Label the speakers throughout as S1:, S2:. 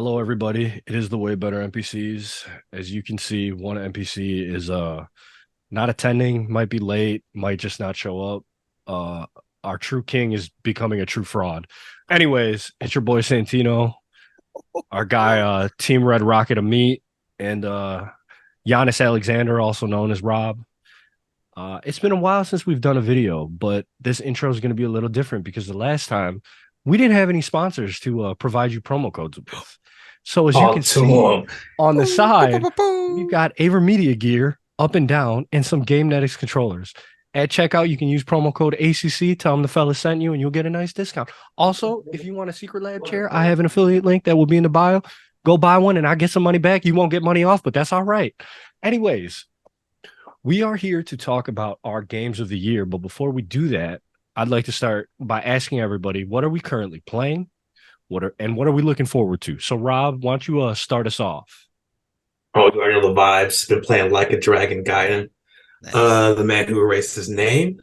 S1: Hello, everybody. It is the Way Better NPCs. As you can see, one NPC is not attending, might be late, might just not show up. Uh, our true king is becoming a true fraud. Anyways, it's your boy Santino, our guy Team Red Rocket of Meat, and Giannis Alexander, also known as Rob. It's been a while since we've done a video, but this intro is going to be a little different because the last time we didn't have any sponsors to provide you promo codes with. So as you can see on the side, we've got AVerMedia gear up and down and some GameNetics controllers. At checkout, you can use promo code ACC. Tell them the fella sent you, and you'll get a nice discount. Also, if you want a Secret Lab chair, I have an affiliate link that will be in the bio. Go buy one, and I get some money back. You won't get money off, but that's all right. Anyways, we are here to talk about our games of the year. But before we do that, I'd like to start by asking everybody, what are we currently playing? What are we looking forward to? So, Rob, why don't you start us off?
S2: Oh, I know the vibes. Been playing Like a Dragon Gaiden.
S3: Nice.
S2: The man who erased his name.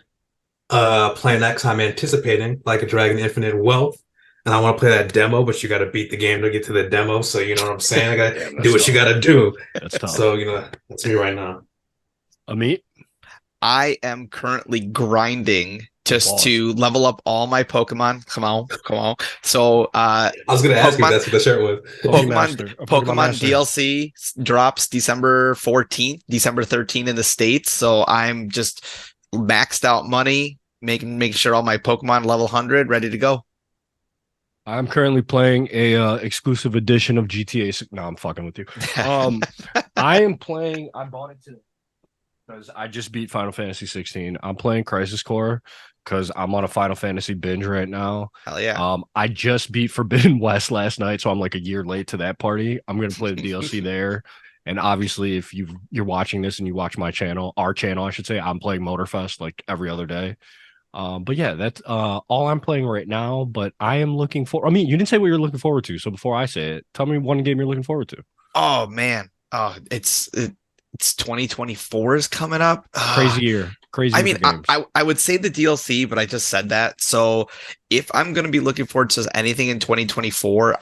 S2: Playing next, I'm anticipating Like a Dragon Infinite Wealth. And I want to play that demo, but you got to beat the game to get to the demo. So, you know what I'm saying? I got to do what you got to do.
S1: That's tough.
S2: So, that's me right now.
S1: Amit?
S3: I am currently grinding just to level up all my Pokemon. Come on. So
S2: I was gonna ask you if that's what the shirt was.
S3: Pokemon DLC drops December 14th, December 13th in the States. So I'm just maxed out money, making sure all my Pokemon level 100, ready to go.
S1: I'm currently playing a exclusive edition of GTA. No, I'm fucking with you. I bought it today because I just beat Final Fantasy 16. I'm playing Crisis Core because I'm on a Final Fantasy binge right now.
S3: Hell yeah.
S1: I just beat Forbidden West last night, so I'm like a year late to that party. I'm gonna play the DLC there. And obviously, if you're watching this and you watch my channel, our channel, I should say, I'm playing Motorfest like every other day. But yeah, that's all I'm playing right now. But I am looking for. I mean, you didn't say what you're looking forward to, so before I say it, tell me one game you're looking forward to.
S3: Oh man, it's 2024 is coming up.
S1: Crazy year.
S3: I mean, I would say the DLC, but I just said that. So if I'm going to be looking forward to anything in 2024,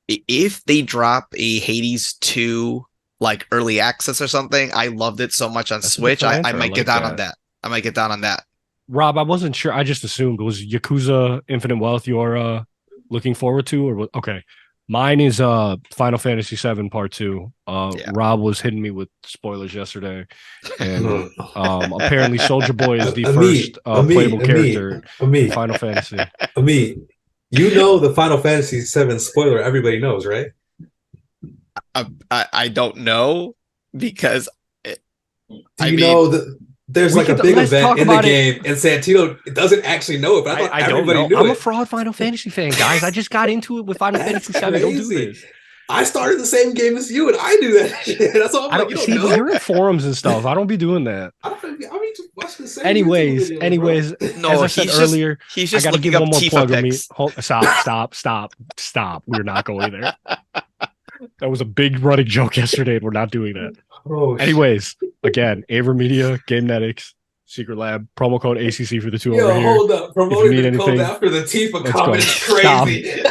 S3: if they drop a Hades 2 like early access or something, I loved it so much on Switch. I might get down on that. I might get down on that.
S1: Rob, I wasn't sure. I just assumed, was Yakuza Infinite Wealth you're looking forward to, or okay? Mine is Final Fantasy VII Part 2.
S3: Yeah.
S1: Rob was hitting me with spoilers yesterday, and apparently Soldier Boy is the first playable character in Final Fantasy.
S2: You know the Final Fantasy VII spoiler everybody knows, right?
S3: I don't know because
S2: there's like a big event in the game, and Santino doesn't actually know it, but I thought everybody knew it.
S1: I'm a fraud Final Fantasy fan, guys. I just got into it with Final Fantasy VII. Don't do this.
S2: I started the same game as you, and I do that shit. That's all. I'm like, you don't know.
S1: You're in forums and stuff. I don't be doing that.
S2: Just watch the same.
S1: Anyways,
S3: no,
S1: as I said earlier,
S3: he's just
S1: I got to give one more
S3: Tifa
S1: plug of me. Stop. We're not going there. That was a big running joke yesterday, and we're not doing that. Anyways, again, AVerMedia, GameNetics, Secret Lab, promo code ACC for the two over here.
S2: Hold up. Promoting the code after the Tifa comment is crazy.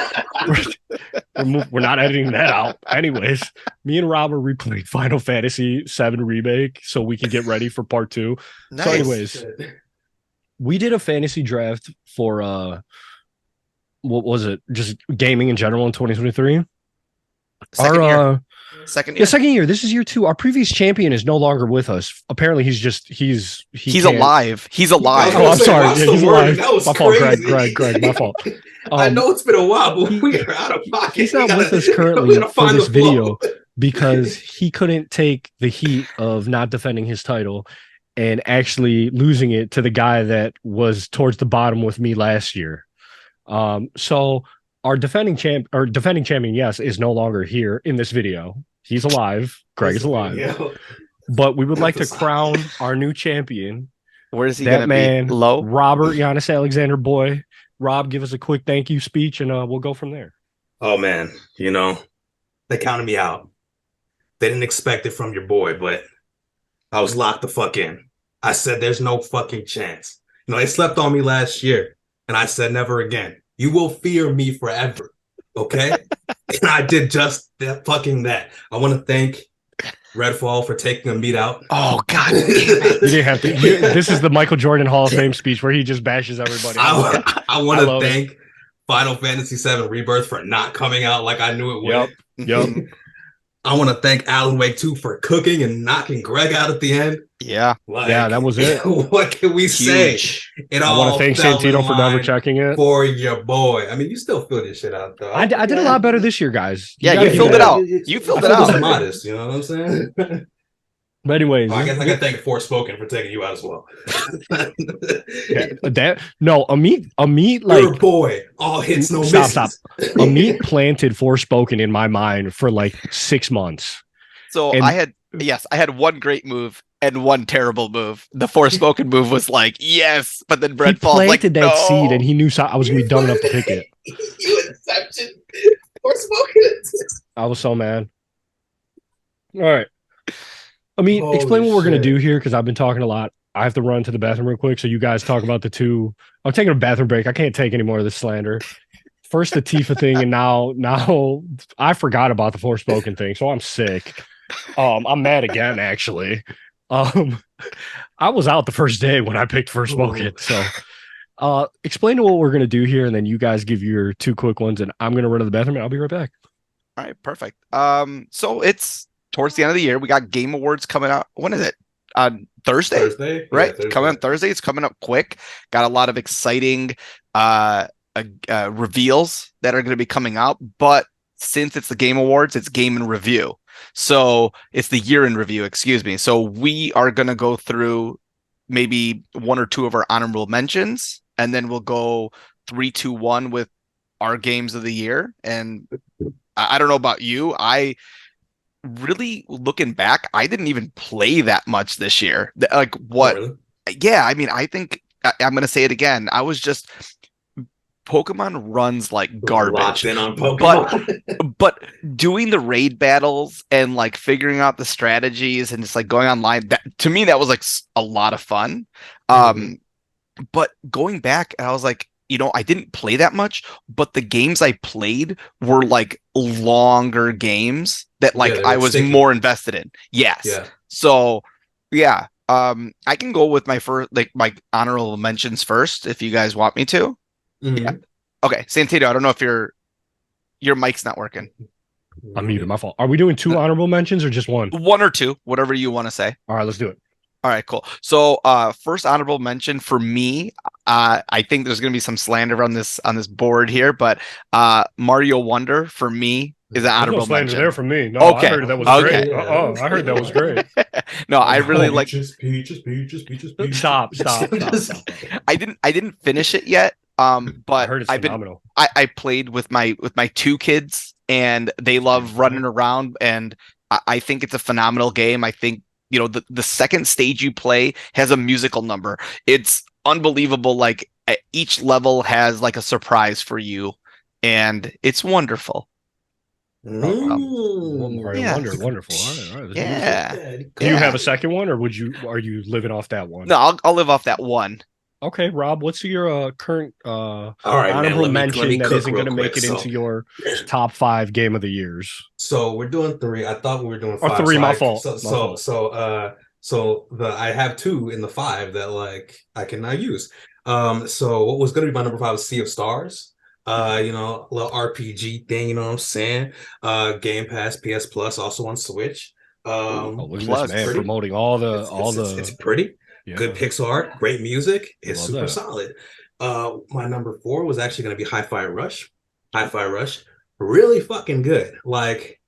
S1: We're not editing that out. Anyways, me and Rob are replaying Final Fantasy VII Remake so we can get ready for part 2.
S3: Nice.
S1: So anyways, we did a fantasy draft for what was it? Just gaming in general in 2023.
S3: Second year.
S1: Yeah, second year. This is year 2. Our previous champion is no longer with us. Apparently, he's
S3: alive. He's alive.
S1: Oh, I'm sorry. Yeah, he's alive.
S2: My
S1: fault, Greg. My fault.
S2: I know it's been a while, but we are out of pocket.
S1: He's not with us currently for this video because he couldn't take the heat of not defending his title and actually losing it to the guy that was towards the bottom with me last year. So our defending champion, yes, is no longer here in this video. He's alive. Greg is alive. But we would like to crown our new champion.
S3: Where is he going to be? Low?
S1: Robert Giannis Alexander Boy. Rob, give us a quick thank you speech, and we'll go from there.
S2: Oh, man. They counted me out. They didn't expect it from your boy, but I was locked the fuck in. I said there's no fucking chance. They slept on me last year, and I said never again. You will fear me forever. Okay, and I did just that. I want to thank Redfall for taking a meat out.
S3: Oh God damn
S1: You
S3: it!
S1: didn't have to. This is the Michael Jordan Hall of Fame speech where he just bashes everybody. I love it.
S2: I
S1: I
S2: want to
S1: love it.
S2: thank Final Fantasy VII Rebirth for not coming out like I knew it
S1: Yep.
S2: would.
S1: Yep.
S2: I want to thank Alan Wake 2 for cooking and knocking Greg out at the end.
S3: Yeah,
S2: Like,
S1: Yeah, that was it.
S2: what can we say?
S3: huge.
S2: It
S1: I want to
S2: all
S1: thank
S2: fell in
S1: Santino for never
S2: line
S1: checking it.
S2: for your boy. I mean, you still fill this shit out, though.
S1: I did a lot better this year, guys.
S3: Yeah,
S1: gotta
S3: you
S1: give
S3: filled
S1: me
S3: it
S1: that.
S3: out. You filled
S1: I
S3: it
S1: filled
S3: out.
S1: it
S2: Modest, you know what I'm saying?
S1: But anyways,
S2: I guess I can thank Forspoken for taking you out as well.
S1: a meat
S2: Your
S1: like
S2: boy, all hits, no
S1: stop.
S2: misses.
S1: A meat planted Forspoken in my mind for like 6 months.
S3: So
S1: And-
S3: I had one great move and one terrible move. The Forspoken move was like, yes, but then
S1: He
S3: Redfall's like,
S1: planted that
S3: no.
S1: seed, and he knew I was gonna be dumb enough to pick it.
S2: You inception. Forspoken.
S1: I was so mad. All right. I mean,
S2: Holy
S1: explain what we're going to
S2: shit.
S1: do here because I've been talking a lot. I have to run to the bathroom real quick. So you guys talk about the two. I'm taking a bathroom break. I can't take any more of this slander. First the Tifa thing, and now I forgot about the Forspoken thing. So I'm sick. I'm mad again, actually. I was out the first day when I picked Forspoken. So explain to what we're going to do here, and then you guys give your two quick ones, and I'm going to run to the bathroom, and I'll be right back.
S3: All right, perfect. So it's towards the end of the year. We got Game Awards coming out. When is it? Thursday? Right?
S2: Yeah, Thursday.
S3: Coming on Thursday. It's coming up quick. Got a lot of exciting reveals that are going to be coming out. But since it's the Game Awards, it's game in review. So it's the year in review, excuse me. So we are going to go through maybe one or two of our honorable mentions, and then we'll go 3, 2, 1 with our games of the year. And I don't know about you. I really, looking back, I didn't even play that much this year. Like what?
S2: Oh, really?
S3: Yeah, I mean, I think I'm going to say it again. I was just Pokemon runs like garbage.
S2: Locked in on Pokemon.
S3: But doing the raid battles and like figuring out the strategies and just like going online, that to me that was like a lot of fun. But going back, I was like, I didn't play that much, but the games I played were like longer games that like I was more invested in. Yes.
S2: Yeah.
S3: So yeah, I can go with my first, like my honorable mentions first if you guys want me to. Yeah. Okay, Santino, I don't know if your mic's not working.
S1: I'm muted. My fault. Are we doing two honorable mentions or just one?
S3: One or two, whatever you want to say.
S1: All right, let's do it.
S3: All right, cool. So, first honorable mention for me, I think there's going to be some slander on this board here, but Mario Wonder for me is an honorable mention.
S1: There for me. No,
S3: Okay.
S1: I heard that was
S3: Okay.
S1: great. I heard that was great.
S3: No, I really like.
S2: Peaches.
S1: Stop.
S3: I didn't finish it yet.
S1: I
S3: But
S1: heard it's phenomenal.
S3: I played with my two kids, and they love running around, and I think it's a phenomenal game. I think the second stage you play has a musical number. It's unbelievable. Like each level has like a surprise for you, and it's wonderful.
S1: Mario
S3: Yeah.
S1: Wonder, wonderful. All right.
S3: Yeah.
S1: Do you have a second one, or are you living off that one?
S3: No, I'll live off that one.
S1: Okay, Rob, what's your current
S2: all right,
S1: honorable
S2: man,
S1: mention that isn't going to make it into your top 5 game of the years?
S2: So we're doing 3. I thought we were doing 5.
S1: Or 3,
S2: so
S1: my fault.
S2: So I have 2 in the 5 that like I can now use. So what was going to be my number 5 was Sea of Stars. A little RPG thing, you know what I'm saying? Game Pass, PS Plus, also on Switch.
S1: Look at this man promoting all the
S2: it's pretty.
S1: Yeah.
S2: Good pixel art, great music. It's
S1: Love
S2: super
S1: that.
S2: solid. My number 4 was actually going to be Hi-Fi Rush. Hi-Fi Rush, really fucking good. Like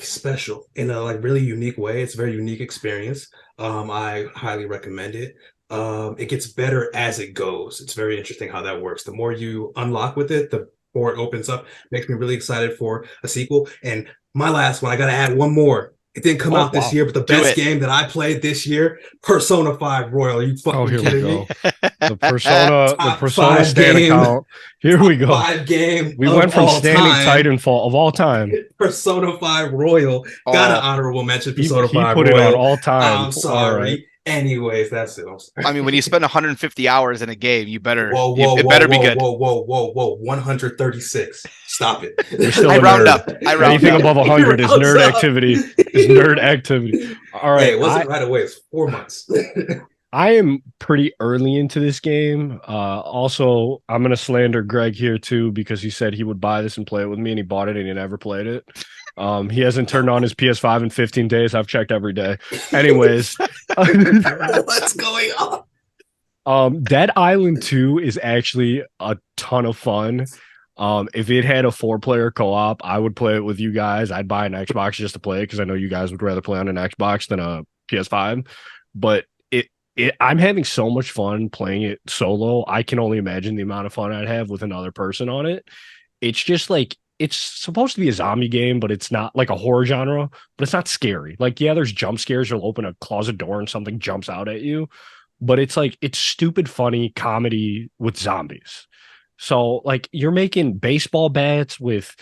S2: special in a like really unique way. It's a very unique experience. I highly recommend it. It gets better as it goes. It's very interesting how that works. The more you unlock with it, the more it opens up. Makes me really excited for a sequel. And my last one, I got to add one more. It didn't come out this year, but the best game that I played this year, Persona 5 Royal. Are you fucking kidding me?
S1: The Persona stand
S2: game.
S1: account. Here we go.
S2: 5 game.
S1: We went from standing Titanfall of all time.
S2: Persona 5 Royal. Got an honorable mention. Persona 5
S1: put
S2: Royal.
S1: it on all time.
S2: I'm sorry. Anyways, that's it. I'm
S3: I
S2: sorry.
S3: mean, when you spend 150 hours in a game,
S2: Whoa, whoa,
S3: it
S2: whoa,
S3: better be
S2: whoa,
S3: good.
S2: whoa, whoa, whoa, whoa. 136. Stop it.
S1: You're still
S3: I
S1: a
S3: round
S1: nerd.
S3: up. I round
S1: Anything
S3: up.
S1: above
S2: He
S1: 100 is
S2: rounds
S1: nerd
S2: up.
S1: activity. Is nerd activity. All
S2: Hey,
S1: right,
S2: it wasn't right away. It's 4 months.
S1: I am pretty early into this game. Also, I'm gonna slander Greg here too because he said he would buy this and play it with me, and he bought it and he never played it. He hasn't turned on his PS5 in 15 days. I've checked every day. Anyways,
S2: What's going on?
S1: Dead Island 2 is actually a ton of fun. If it had a 4-player co-op, I would play it with you guys. I'd buy an Xbox just to play it because I know you guys would rather play on an Xbox than a PS5. But I'm having so much fun playing it solo. I can only imagine the amount of fun I'd have with another person on it. It's just like it's supposed to be a zombie game, but it's not like a horror genre, but it's not scary. Like, yeah, there's jump scares. You'll open a closet door and something jumps out at you, but it's like it's stupid funny comedy with zombies. So like you're making baseball bats with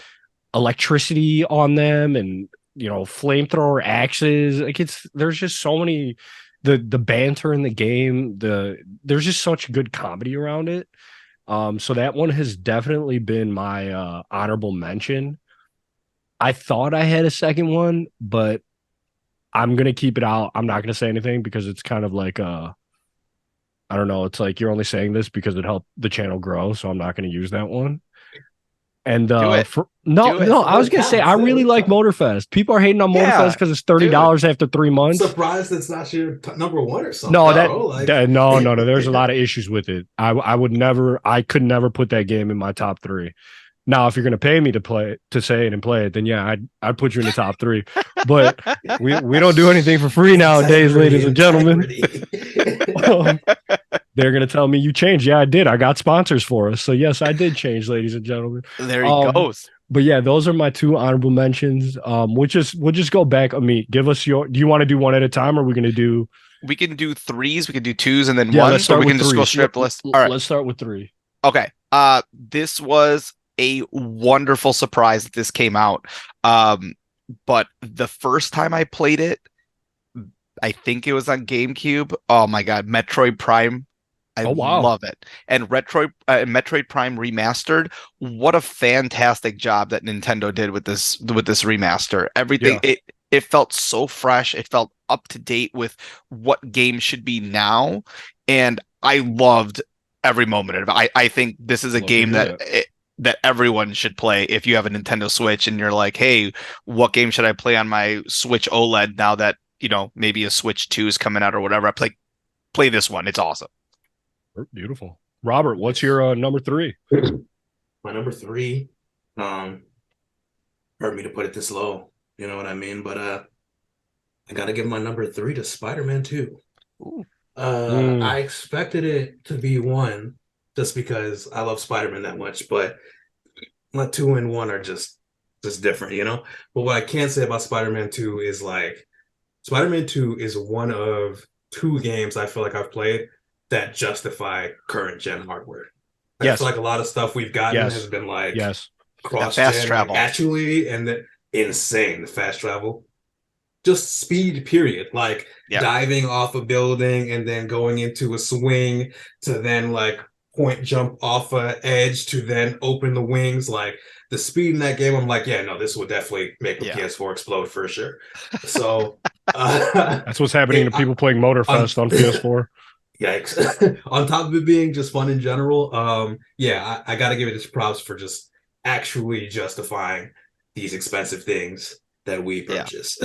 S1: electricity on them and flamethrower axes. Like there's just so many the banter in the game, there's just such good comedy around it. So that one has definitely been my honorable mention. I thought I had a second one, but I'm gonna keep it out. I'm not gonna say anything because it's kind of like I don't know. It's like you're only saying this because it helped the channel grow, so I'm not going to use that one. And
S3: Do it.
S1: for no,
S3: Do it.
S1: no, I was gonna say I really like Motorfest. People are hating on Motorfest
S3: Yeah,
S1: because it's $30 after 3 months.
S2: Surprised it's not your number one or something.
S1: No, no. There's a lot of issues with it. I could never put that game in my top 3. Now, if you're gonna pay me to say it and play it, then yeah, I'd put you in the top 3. But we don't do anything for free nowadays, ladies and gentlemen. They're gonna tell me you changed. Yeah, I did. I got sponsors for us. So yes, I did change, ladies and gentlemen.
S3: There he goes.
S1: But yeah, those are my 2 honorable mentions. We'll just go back. Amit, give us do you want to do one at a time, or are we gonna do?
S3: We can do 3s, we can do 2s, and then
S1: Yeah,
S3: 1.
S1: let's
S3: So
S1: start
S3: we
S1: with
S3: can just
S1: 3.
S3: go straight up the list. All right.
S1: Let's start with 3.
S3: Okay. This was a wonderful surprise that this came out. But the first time I played it, I think it was on GameCube. Oh my God, Metroid Prime. I
S1: wow.
S3: love it. And Metroid Prime Remastered. What a fantastic job that Nintendo did with this remaster. Everything it felt so fresh. It felt up to date with what games should be now. And I loved every moment of it. I think this is a game that everyone should play if you have a Nintendo Switch and you're like, hey, what game should I play on my Switch OLED now that, maybe a Switch 2 is coming out or whatever? I play this one. It's awesome.
S1: Beautiful. Robert, what's your number 3?
S2: My number 3, hurt me to put it this low. You know what I mean? But I gotta give my number 3 to Spider-Man 2. I expected it to be 1 just because I love Spider-Man that much, but my 2 and 1 are just different, But what I can say about Spider-Man 2 is like Spider-Man 2 is one of 2 games I feel like I've played that justify current gen hardware. I feel like a lot of stuff we've gotten has been like cross
S3: fast travel,
S2: actually, and insane the fast travel, just speed. Period. Like diving off a building and then going into a swing to then like point jump off a edge to then open the wings. Like the speed in that game, I'm like, yeah, no, this would definitely make the PS4 explode for sure. So
S1: that's what's happening to people playing Motorfest on PS4.
S2: Yikes. On top of it being just fun in general, I got to give it its props for just actually justifying these expensive things that we purchase.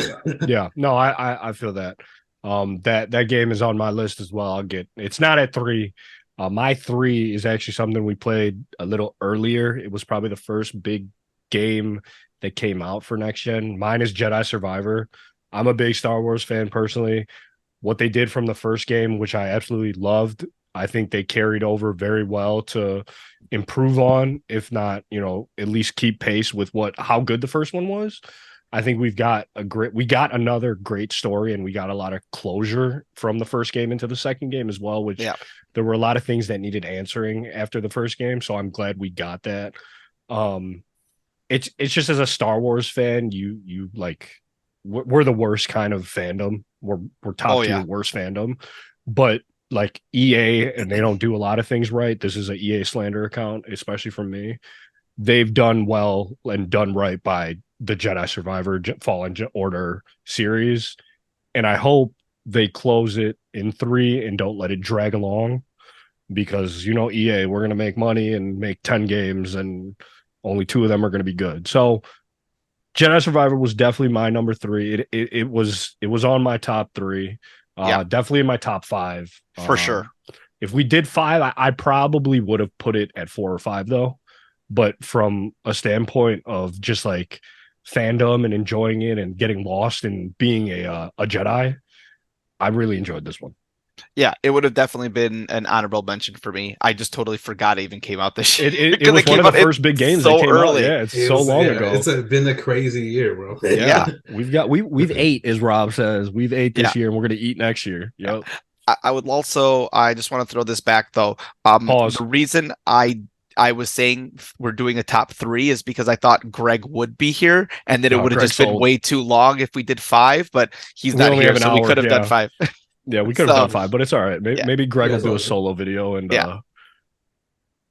S1: Yeah. No, I feel that. That game is on my list as well. It's not at 3. My 3 is actually something we played a little earlier. It was probably the first big game that came out for next gen. Mine is Jedi Survivor. I'm a big Star Wars fan personally. What they did from the first game, which I absolutely loved, I think they carried over very well to improve on, if not, at least keep pace with how good the first one was. I think we got another great story, and we got a lot of closure from the first game into the second game as well, which there were a lot of things that needed answering after the first game. So I'm glad we got that. It's just as a Star Wars fan, you like, we're the worst kind of fandom we're top
S3: Oh
S1: tier
S3: yeah.
S1: worst fandom. But like EA, and they don't do a lot of things right. This is a EA slander account, especially from me. They've done well and done right by the Jedi Survivor Fallen Order series, and I hope they close it in 3 and don't let it drag along, because EA, we're going to make money and make 10 games, and only 2 of them are going to be good. So Jedi Survivor was definitely my number 3. It was on my top 3.
S3: Yeah,
S1: Definitely in my top 5.
S3: for sure.
S1: If we did 5, I probably would have put it at 4 or 5 though. But from a standpoint of just like fandom and enjoying it and getting lost and being a Jedi, I really enjoyed this one.
S3: Yeah, it would have definitely been an honorable mention for me. I just totally forgot it even came out this year.
S1: It was one of the first big games that
S3: so
S1: came
S3: early.
S1: out. Yeah, it's so long ago.
S2: It's been a crazy year, bro.
S3: Yeah.
S1: We've ate, as Rob says. We've ate this
S3: Yeah.
S1: year, and we're gonna eat next year. Yep.
S3: I would also, I just want to throw this back though.
S1: Pause.
S3: The reason I was saying we're doing a top 3 is because I thought Greg would be here, and that it would have
S1: Greg
S3: just been
S1: sold.
S3: way too long if we did 5, but he's
S1: We
S3: not
S1: only
S3: here,
S1: have an
S3: so we
S1: hour,
S3: could have done
S1: yeah.
S3: 5.
S1: Yeah, we could have
S3: So-
S1: done 5, but it's all right. Maybe,
S3: Yeah.
S1: maybe Greg
S2: Yeah,
S1: will do a
S2: it's all
S1: solo video and
S3: Yeah.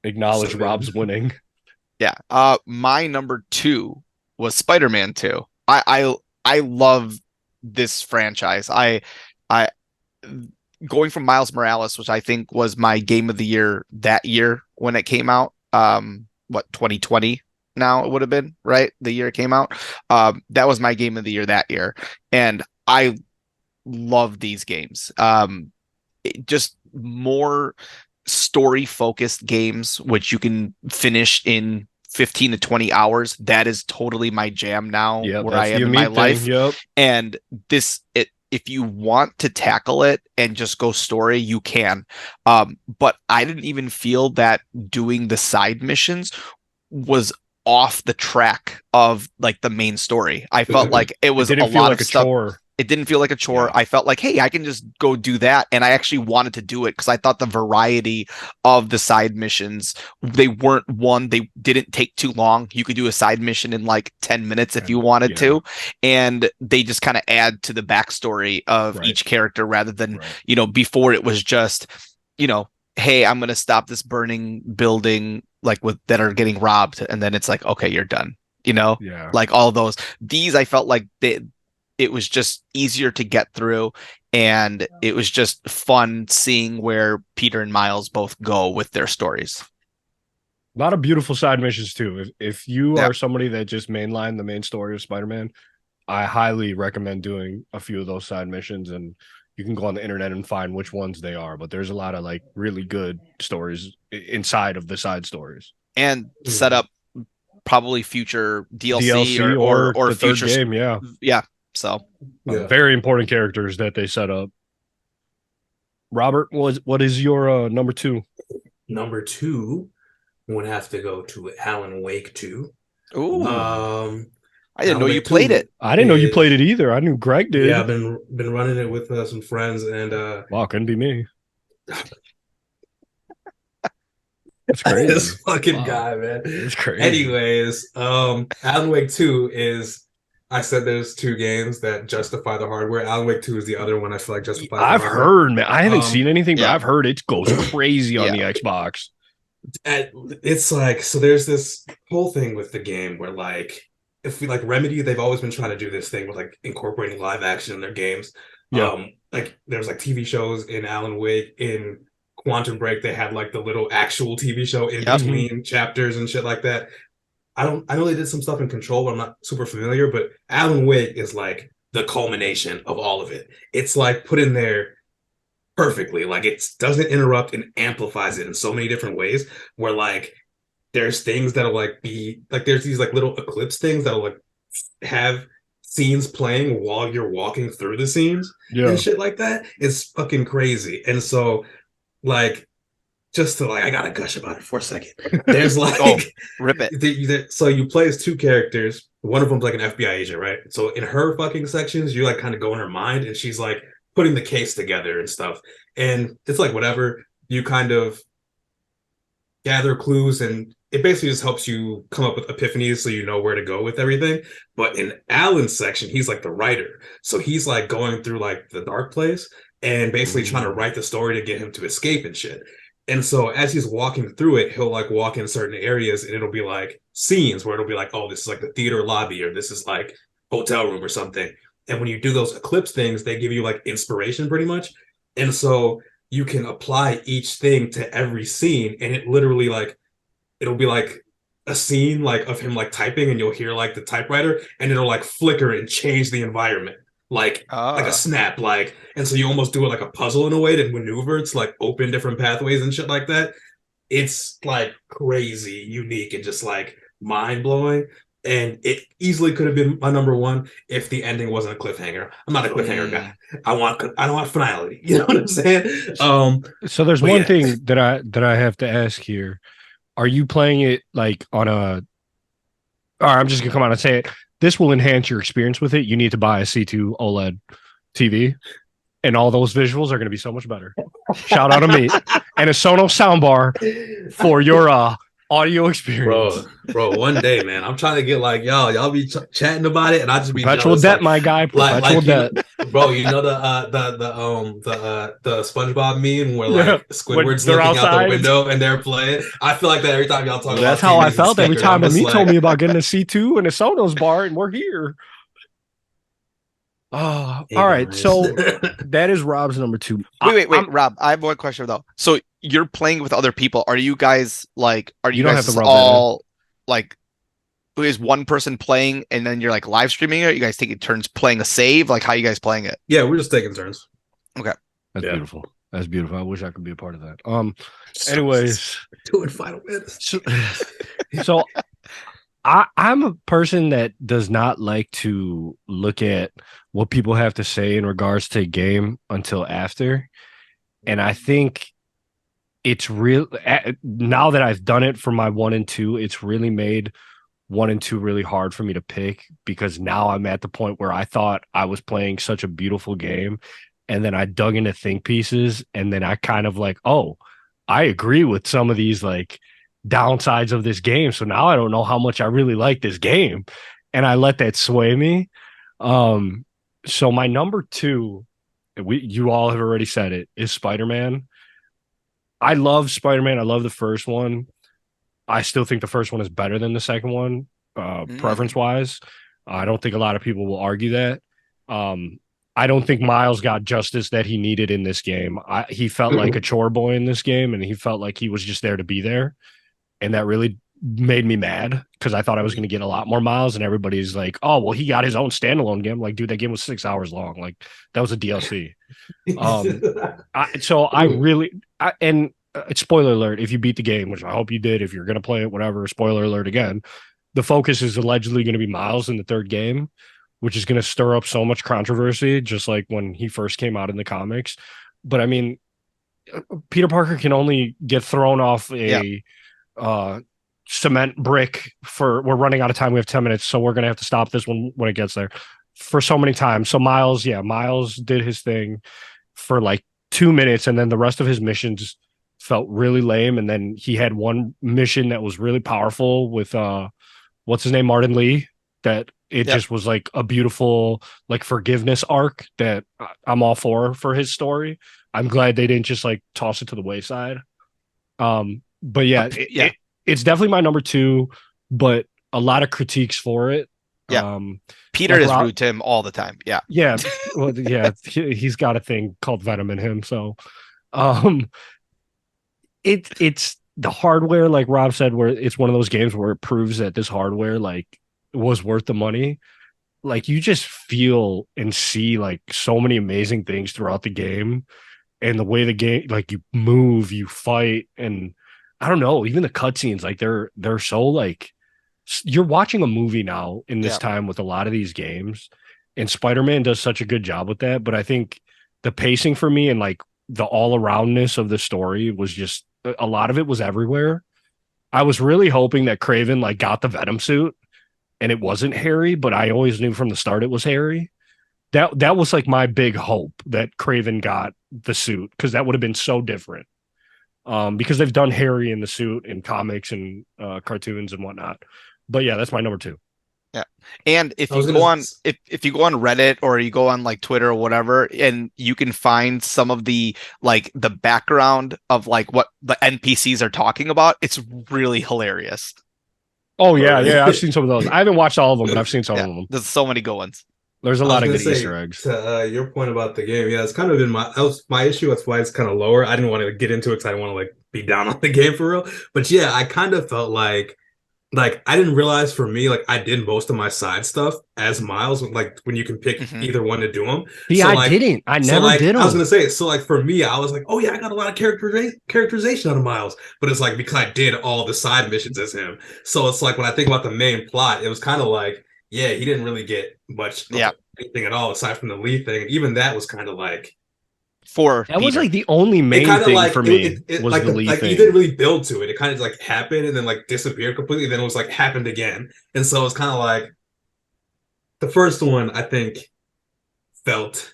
S1: acknowledge
S2: So good.
S1: Rob's winning.
S3: Yeah. My number 2 was Spider-Man 2. I love this franchise. I going from Miles Morales, which I think was my game of the year that year when it came out. 2020 now it would have been, right? The year it came out. That was my game of the year that year. And I love these games. Just more story focused games, which you can finish in 15 to 20 hours. That is totally my jam now,
S1: Yeah,
S3: where
S1: that's
S3: I am
S1: the
S3: in my
S1: Amit
S3: life.
S1: thing. Yep.
S3: And if you want to tackle it and just go story, you can. But I didn't even feel that doing the side missions was off the track of like the main story. I felt like it was
S1: It didn't
S3: a
S1: feel
S3: lot
S1: like
S3: of
S1: a
S3: stuff.
S1: chore.
S3: It didn't feel like a chore.
S1: Yeah.
S3: I felt like, hey, I can just go do that. And I actually wanted to do it because I thought the variety of the side missions, they didn't take too long. You could do a side mission in like 10 minutes if you wanted to. And they just kind of add to the backstory of each character rather than, before it was just, hey, I'm going to stop this burning building that are getting robbed. And then it's like, okay, you're done.
S1: Yeah.
S3: Like all those. These, I felt like it was just easier to get through, and it was just fun seeing where Peter and Miles both go with their stories.
S1: A lot of beautiful side missions too. If you are somebody that just mainline the main story of Spider-Man, I highly recommend doing a few of those side missions, and you can go on the internet and find which ones they are. But there's a lot of like really good stories inside of the side stories,
S3: and set up probably future DLC or
S1: the
S3: future
S1: third game.
S3: Yeah. So
S1: very important characters that they set up. Robert, what is your number 2?
S2: Number 2 would have to go to Alan Wake 2.
S3: Ooh.
S2: I
S3: I didn't know you played it.
S1: I didn't know you played it either. I knew Greg did.
S2: Yeah, I've been running it with some friends, and
S1: wow, couldn't be me. That's crazy.
S2: This fucking guy, man.
S1: It's crazy.
S2: Anyways, Alan Wake 2 is. I said there's 2 games that justify the hardware. Alan Wake 2 is the other one I feel like justifies.
S1: I've heard, man. I haven't seen anything, but
S3: yeah.
S1: I've heard it goes crazy on the Xbox.
S2: It's like, so there's this whole thing with the game where like, if we like Remedy, they've always been trying to do this thing with like incorporating live action in their games.
S1: Yeah.
S2: Like there's like TV shows in Alan Wake, in Quantum Break, they had like the little actual TV show in between chapters and shit like that. I know they did some stuff in Control, but I'm not super familiar, but Alan Wake is like the culmination of all of it. It's like put in there perfectly. Like it doesn't interrupt and amplifies it in so many different ways, where like there's things that'll like be like, there's these like little eclipse things that'll like have scenes playing while you're walking through the scenes and shit like that. It's fucking crazy. And so like, just to like, I gotta gush about it for a second. There's like,
S3: rip it.
S2: So you play as 2 characters. One of them's like an FBI agent, right? So in her fucking sections, you like kind of go in her mind, and she's like putting the case together and stuff. And it's like whatever, you kind of gather clues and it basically just helps you come up with epiphanies so you know where to go with everything. But in Alan's section, he's like the writer. So he's like going through like the dark place and basically trying to
S1: Ooh.
S2: write the story to get him to escape and shit. And so as he's walking through it, he'll like walk in certain areas and it'll be like scenes where it'll be like, oh, this is like the theater lobby or this is like hotel room or something. And when you do those eclipse things, they give you like inspiration pretty much. And so you can apply each thing to every scene and it literally like it'll be like a scene like of him like typing and you'll hear like the typewriter and it'll like flicker and change the environment like a snap like and so you almost do it like a puzzle in a way to maneuver to like open different pathways and shit like that. It's like crazy unique and just like mind-blowing, and it easily could have been my number one if the ending wasn't a cliffhanger. I'm not a cliffhanger guy. I don't want finality. You know what I'm saying?
S1: So there's
S2: But
S1: one
S2: yeah.
S1: thing that I have to ask here. Are you playing it like on a? All right, I'm just gonna come out and say it. This will enhance your experience with it. You need to buy a C2 OLED TV, and all those visuals are gonna be so much better. Shout out to me and a Sonos soundbar for your audio experience.
S2: Bro, one day, man, I'm trying to get like y'all be chatting about it, and I just be
S1: Perpetual
S2: jealous.
S1: debt,
S2: Like,
S1: my guy.
S2: like,
S1: Perpetual
S2: like
S1: debt.
S2: bro, you know the SpongeBob meme where
S1: Yeah,
S2: like
S1: when
S2: Squidward's
S1: they're
S2: looking out the
S1: outside.
S2: window and they're playing. I feel like that every time y'all talk
S1: That's
S2: about
S1: how I
S2: TVs and
S1: felt every
S2: speakers. I'm
S1: time
S2: just
S1: me told
S2: like,
S1: me about getting a C2 and a Sonos bar, and we're here. Oh,
S2: hey
S1: all right.
S2: guys.
S1: So that is Rob's number two.
S3: Wait, Rob. I have one question though. So you're playing with other people. Are you guys like? Are
S1: You
S3: you
S1: don't
S3: guys
S1: have to
S3: just
S1: rub that in.
S3: all like? Is one person playing and then you're like live streaming it? You guys taking turns playing a save? Like how you guys playing it?
S2: Yeah, we're just taking turns.
S3: Okay.
S1: That's
S2: Yeah.
S1: beautiful. That's beautiful. I wish I could be a part of that. Anyways,
S2: doing final minutes.
S1: So I'm a person that does not like to look at what people have to say in regards to a game until after. And I think it's real now that I've done it for my 1 and 2, it's really made 1 and 2 really hard for me to pick because now I'm at the point where I thought I was playing such a beautiful game. And then I dug into think pieces and then I kind of like, oh, I agree with some of these like downsides of this game. So now I don't know how much I really like this game. And I let that sway me. So my number two, you all have already said it, is Spider-Man. I love Spider-Man. I love the first one. I still think the first one is better than the second one, preference wise. I don't think a lot of people will argue that. I don't think Miles got justice that he needed in this game. He felt like a chore boy in this game, and he felt like he was just there to be there. And that really made me mad because I thought I was going to get a lot more Miles, and everybody's like, "Oh, well, he got his own standalone game." Like, dude, that game was 6 hours long. Like, that was a DLC. And spoiler alert, if you beat the game, which I hope you did, if you're going to play it, whatever, spoiler alert again, the focus is allegedly going to be Miles in the third game, which is going to stir up so much controversy, just like when he first came out in the comics. But I mean, Peter Parker can only get thrown off a cement brick we're running out of time. We have 10 minutes, so we're going to have to stop this when it gets there for so many times. So Miles did his thing for like 2 minutes, and then the rest of his missions felt really lame. And then he had one mission that was really powerful with what's his name, Martin Lee, that it just was like a beautiful like forgiveness arc that I'm all for his story. I'm glad they didn't just like toss it to the wayside. But yeah, it's definitely my number two, but a lot of critiques for it.
S3: Yeah. Peter
S1: like
S3: is rude to him all the time. Yeah.
S1: Yeah. Well, yeah, he's got a thing called venom in him. So it's the hardware, like Rob said, where it's one of those games where it proves that this hardware like was worth the money. Like you just feel and see like so many amazing things throughout the game, and the way the game, like you move, you fight, and I don't know, even the cutscenes, like they're so like you're watching a movie now in this time with a lot of these games, and Spider-Man does such a good job with that. But I think the pacing for me and like the all aroundness of the story was just a lot of it was everywhere. I was really hoping that Craven like got the Venom suit and it wasn't Harry, but I always knew from the start it was Harry. That was like my big hope that Craven got the suit because that would have been so different. because they've done Harry in the suit in comics and cartoons and whatnot. But yeah, that's my number 2.
S3: Yeah. And if
S2: I
S3: you
S2: was
S3: go
S2: gonna.
S3: on if you go on Reddit or you go on like Twitter or whatever, and you can find some of the like the background of like what the NPCs are talking about, it's really hilarious.
S1: Oh yeah, I've seen some of those. I haven't watched all of them, but I've seen some
S3: Yeah.
S1: of them.
S3: There's so many good ones.
S1: There's a
S2: I was
S1: lot of
S2: gonna
S1: good
S2: say
S1: Easter eggs.
S2: to your point about the game. Yeah, it's kind of been my issue. That's why it's kind of lower. I didn't want to get into it because I didn't want to like be down on the game for real. But yeah, I kind of felt like I didn't realize for me, like I did most of my side stuff as Miles, like when you can pick
S3: Mhm.
S2: either one to do them.
S1: See,
S2: So
S1: I
S2: like,
S1: didn't. I
S2: so
S1: never
S2: like
S1: did
S2: I was
S1: them.
S2: gonna say, so like for me, I was like, oh yeah, I got a lot of characterization out of Miles, but it's like because I did all the side missions as him. So it's like when I think about the main plot, it was kind of like, yeah, he didn't really get much of
S3: Yeah.
S2: anything at all aside from the Lee thing. And even that was kind of like
S3: For
S1: That was
S3: Peter.
S1: like the only
S2: it
S1: main
S2: kind of
S1: thing
S2: like
S1: for me
S2: it
S1: was
S2: like
S1: the
S2: the
S1: Lee
S2: like you
S1: thing.
S2: didn't really build to it. It kind of like happened and then like disappeared completely. Then it was like happened again, and so it's kind of like the first one I think felt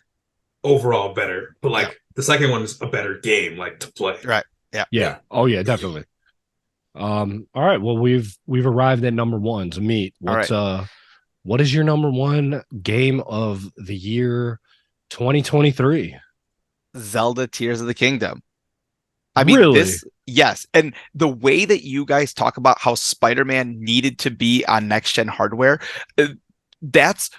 S2: overall better, but like
S3: Yeah.
S2: the second one is a better game like to play.
S3: Right. Yeah.
S1: Yeah. Oh yeah, definitely. All right. Well, we've arrived at number 1. So meet.
S3: All right.
S1: What is your number 1 game of the year 2023?
S3: Zelda Tears of the Kingdom. I mean,
S1: Really?
S3: yes. And the way that you guys talk about how Spider-Man needed to be on next-gen hardware, uh, that's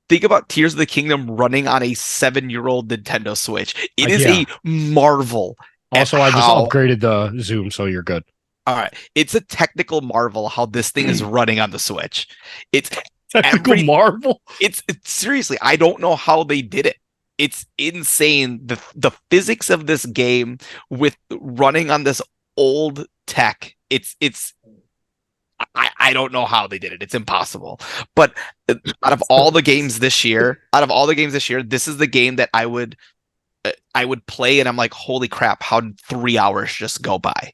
S3: think about Tears of the Kingdom running on a 7-year-old Nintendo Switch. It is
S1: Yeah.
S3: a marvel at
S1: Also, I just
S3: how,
S1: upgraded the zoom, so you're good.
S3: all right, it's a technical marvel how this thing is running on the Switch. It's
S1: Technical
S3: every,
S1: marvel.
S3: it's seriously, I don't know how they did it. It's insane. The physics of this game with running on this old tech. I don't know how they did it. It's impossible. But out of all the games this year, this is the game that I would play and I'm like, holy crap, how did 3 hours just go by?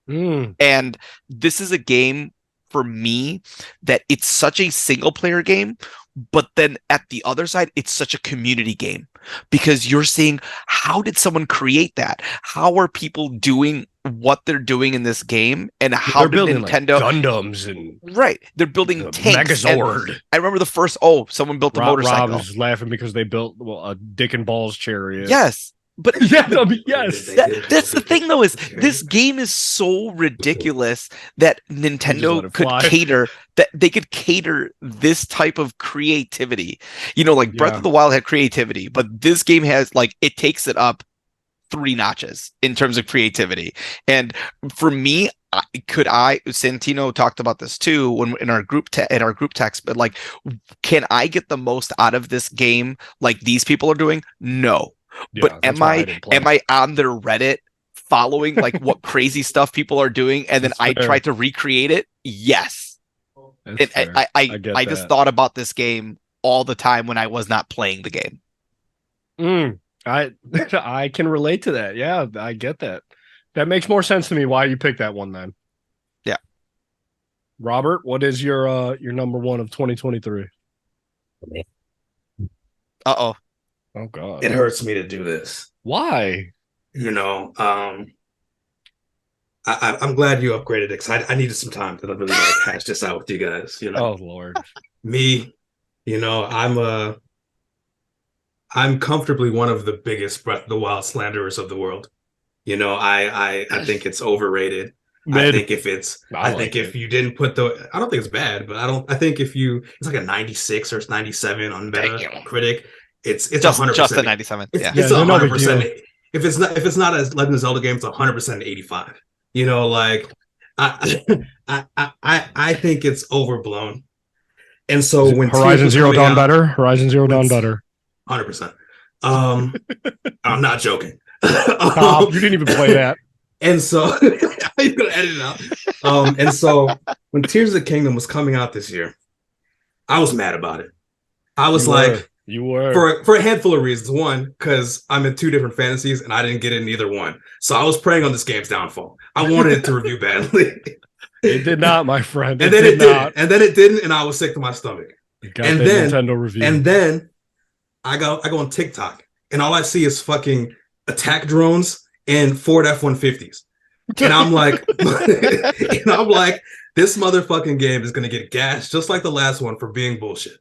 S1: Mm.
S3: And this is a game for me that it's such a single player game, but then at the other side, it's such a community game because you're seeing how did someone create that? How are people doing what they're doing in this game? And how
S1: They're
S3: did
S1: building
S3: Nintendo
S1: like Gundams and
S3: right? They're building tanks.
S1: Megazord.
S3: I remember the first someone built a
S1: Rob
S3: motorcycle.
S1: is laughing because they built a dick and balls chariot.
S3: Yes. But
S1: Yeah, I mean, yes.
S3: that's the thing though, is this game is so ridiculous that
S1: Just let
S3: Nintendo
S1: it
S3: could
S1: fly.
S3: cater this type of creativity. You know, like Breath
S1: Yeah.
S3: of the Wild had creativity, but this game has like it takes it up 3 notches in terms of creativity. And for me, Santino talked about this too when in our group text, but like, can I get the most out of this game like these people are doing? No.
S1: Yeah,
S3: But
S1: that's why I didn't play.
S3: am I on their Reddit following like what crazy stuff people are doing and then
S1: That's
S3: I
S1: fair.
S3: try to recreate it? Yes.
S1: That's
S3: And
S1: fair.
S3: I
S1: get
S3: just
S1: that.
S3: thought about this game all the time when I was not playing the game.
S1: I can relate to that. Yeah, I get that. That makes more sense to me why you picked that one then.
S3: Yeah.
S1: Robert, what is your number 1 of 2023?
S3: Uh-oh.
S1: Oh god.
S2: It hurts me to do this.
S1: Why?
S2: You know, I'm glad you upgraded it because I needed some time to really like hash this out with you guys. You know,
S1: Oh lord.
S2: me, you know, I'm comfortably one of the biggest Breath of the Wild slanderers of the world. You know, I think it's overrated.
S1: Mid.
S2: I think if you didn't put I don't think it's bad, but I think if it's like a 96 or it's 97 on Metacritic, it's
S3: Just
S2: 100%.
S3: a 97. Yeah.
S2: It's
S1: they're no big
S2: 100%.
S1: deal.
S2: If it's not a Legend of Zelda game, it's 100% 85. You know, like I think it's overblown. And so when
S1: Horizon
S2: Tears
S1: Zero
S2: was
S1: Dawn
S2: coming out,
S1: better? Horizon Zero Dawn better.
S2: 100%. I'm not joking.
S1: Stop. You didn't even play that.
S2: And so you're gonna edit it out. And so when Tears of the Kingdom was coming out this year, I was mad about it. I was
S1: You were.
S2: for a handful of reasons. One, because I'm in 2 different fantasies and I didn't get in either one. So I was preying on this game's downfall. I wanted it to review badly.
S1: It did not, my friend.
S2: And then it didn't. And then it didn't, and I was sick to my stomach.
S1: You got
S2: And
S1: that
S2: then-
S1: Nintendo review.
S2: And then I go on TikTok and all I see is fucking attack drones and Ford F-150s. And I'm like, and I'm like, this motherfucking game is gonna get gashed just like the last one for being bullshit.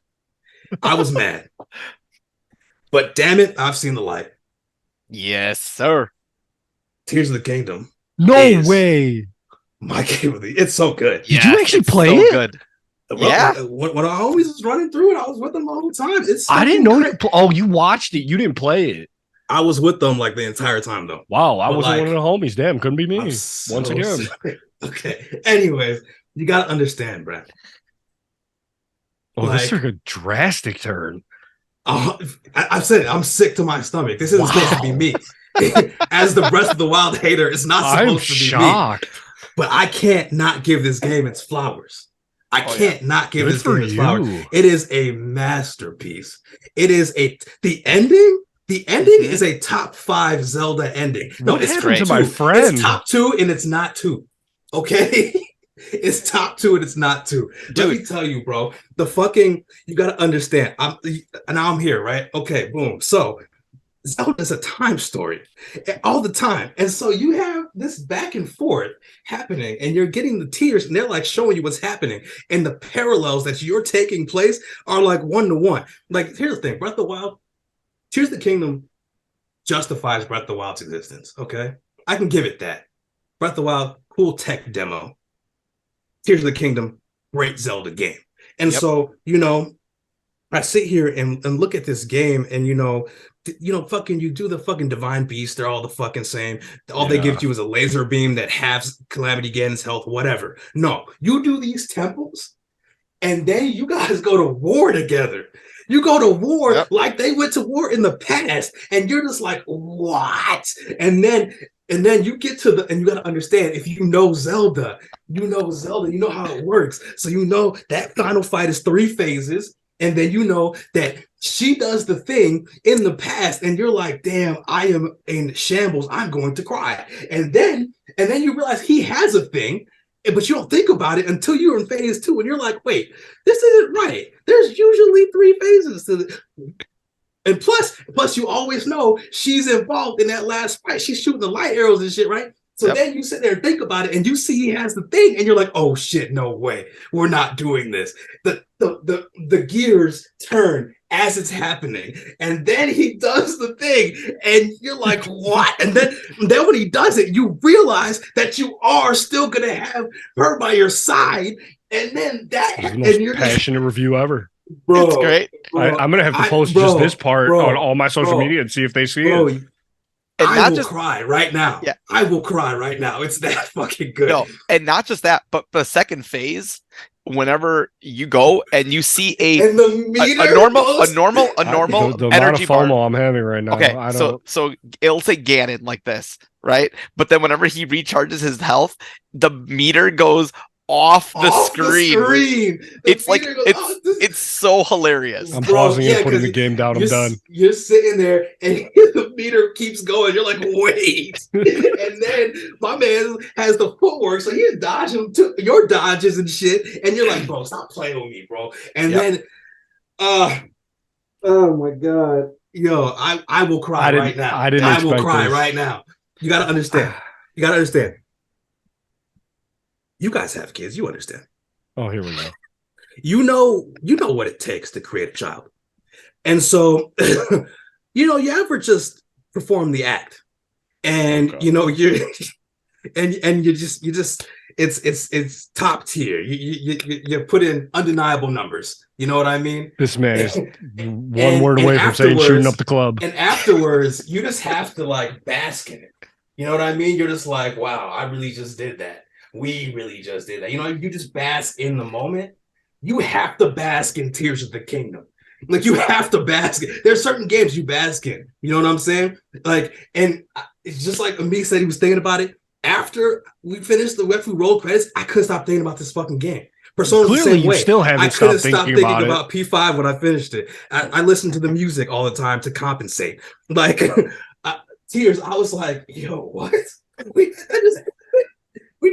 S2: I was mad, but damn it, I've seen the light.
S3: Yes, sir.
S2: Tears of the Kingdom
S1: No
S2: is
S1: way.
S2: my game of the. It's so good.
S1: Did you actually
S3: it's
S1: play
S3: so
S1: it?
S3: good.
S2: Yeah. When I always was running through it, I was with them the whole time.
S1: I didn't know you. Oh, you watched it. You didn't play it.
S2: I was with them like the entire time though.
S1: Wow, I
S2: But,
S1: wasn't
S2: like,
S1: one of the homies. Damn, couldn't be me.
S2: I'm
S1: Once
S2: so
S1: again.
S2: sorry. Okay. Anyways, you gotta understand, Brad.
S1: Oh, this
S2: Like,
S1: took a drastic turn.
S2: I've said it. I'm sick to my stomach. This isn't supposed to be me. As the Breath of the Wild hater, it's not supposed to be
S1: shocked.
S2: me. But I can't not give this game its flowers. I can't not give
S1: Good
S2: this game its
S1: for
S2: flowers.
S1: you.
S2: It is a masterpiece. It is the ending. The ending is a top 5 Zelda ending. No,
S1: What
S2: it's
S1: happened to
S2: two.
S1: my friend?
S2: It's top 2 and it's not 2. Okay? It's top 2 and it's not 2. Let me tell you, bro. The fucking you gotta understand. Now I'm here, right? Okay, boom. So Zelda is a time story all the time. And so you have this back and forth happening, and you're getting the tears, and they're like showing you what's happening. And the parallels that you're taking place are like 1-to-1. Like, here's the thing: Breath of the Wild, Tears of the Kingdom justifies Breath of the Wild's existence. Okay, I can give it that. Breath of the Wild, cool tech demo. Tears of the Kingdom, great Zelda game. And so, I sit here and look at this game, and fucking you do the fucking divine beast, they're all the fucking same. All they give you is a laser beam that halves Calamity Ganon's health, whatever. No, you do these temples, and then you guys go to war together. You go to war like they went to war in the past, and you're just like, what? And then you get to and you got to understand, if you know Zelda, you know how it works. So you know that final fight is 3 phases, and then you know that she does the thing in the past, and you're like, damn, I am in shambles. I'm going to cry. And then you realize he has a thing, but you don't think about it until you're in phase 2, and you're like, wait, this isn't right. There's usually 3 phases to the. And plus, you always know she's involved in that last fight. She's shooting the light arrows and shit, right? So then you sit there and think about it, and you see he has the thing, and you're like, oh shit, no way. We're not doing this. The gears turn as it's happening, and then he does the thing, and you're like, what? And then when he does it, you realize that you are still gonna have her by your side, and then that
S1: the most passionate review ever.
S3: Bro, it's great.
S1: I'm gonna have to post just this part on all my social media and see if they see it.
S2: And I will cry right now. Yeah. I will cry right now. It's that fucking good.
S3: No, and not just that, but the second phase, whenever you go and you see a normal
S1: the
S3: energy
S1: amount of FOMO
S3: bar.
S1: I'm having right now.
S3: Okay, so it'll say Ganon like this, right? But then whenever he recharges his health, the meter goes off the screen. It's like it's so hilarious.
S1: I'm pausing and putting the game down. I'm done.
S2: You're sitting there and the meter keeps going. You're like, wait. And then my man has the footwork, so he's dodging your dodges and shit. And you're like, bro, stop playing with me, bro. And then oh my god. Yo, I will cry right now. I will cry right now. You gotta understand. You guys have kids. You understand.
S1: Oh, here we go.
S2: You know what it takes to create a child. And so, you ever just perform the act, and you're and you just it's top tier. You put in undeniable numbers. You know what I mean?
S1: This man is one word away from saying shooting up the club.
S2: And afterwards, you just have to like bask in it. You know what I mean? You're just like, wow, I really just did that. We really just did that. You just bask in the moment. You have to bask in Tears of the Kingdom. Like, you have to bask. There's certain games you bask in. You know what I'm saying? Like, and it's just like me said he was thinking about it. After we finished the Webfoo roll credits, I couldn't stop thinking about this fucking game. Persona
S1: Clearly, you still haven't stopped thinking
S2: about P5 when I finished it. I listened to the music all the time to compensate. Like, Tears, I was like, yo, what? We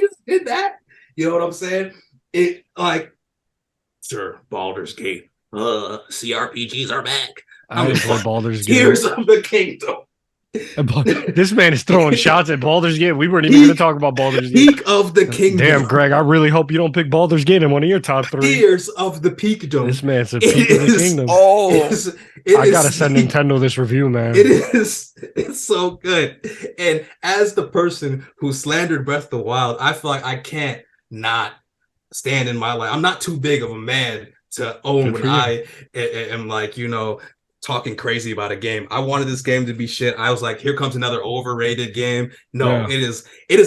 S2: just did that. You know what I'm saying? It like, sure, Baldur's Gate. CRPGs are back.
S1: I didn't play Baldur's Gate.
S2: Tears of the Kingdom.
S1: This man is throwing shots at Baldur's Gate. We weren't even going to talk about Baldur's Gate.
S2: Peak of the kingdom.
S1: Damn, Greg, I really hope you don't pick Baldur's Gate in one of your top 3.
S2: Tears of the peakdom.
S1: This man's a peak of the kingdom. I gotta send Nintendo this review, man.
S2: It's so good. And as the person who slandered Breath of the Wild, I feel like I can't not stand in my life. I'm not too big of a man to own when I am like, talking crazy about a game. I wanted this game to be shit. I was like, here comes another overrated game. No, it is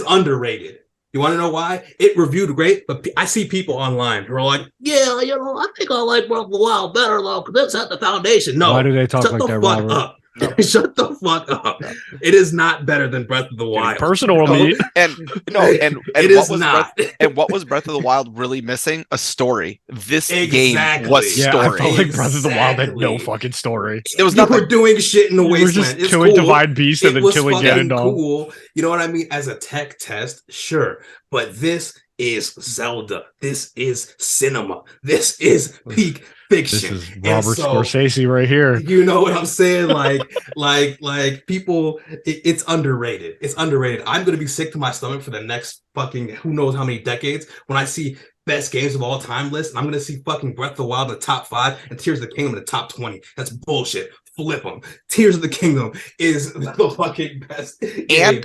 S2: underrated. You want to know why? It reviewed great, but I see people online who are like, yeah, I think I like Breath of the Wild better, though, because that's at the foundation. No.
S1: Why do they talk like that, Robert?
S2: Up. No. Shut the fuck up. No. It is not better than Breath of the Wild.
S1: Personal meat.
S3: And
S2: it is not.
S3: What was Breath of the Wild really missing? A story. This game was story.
S1: I felt like Breath of the Wild had no fucking story.
S2: It was nothing. We're doing shit in the wasteland.
S1: We're just killing divine beasts and then killing Ganondorf.
S2: Cool. You know what I mean? As a tech test, sure. But this is Zelda. This is cinema. This is peak fiction.
S1: This is Robert Scorsese right here.
S2: You know what I'm saying? Like people, it's underrated. It's underrated. I'm gonna be sick to my stomach for the next fucking who knows how many decades when I see best games of all time list, and I'm gonna see fucking Breath of the Wild in the top 5 and Tears of the Kingdom in the top 20. That's bullshit. Flip them. Tears of the Kingdom is the fucking best game.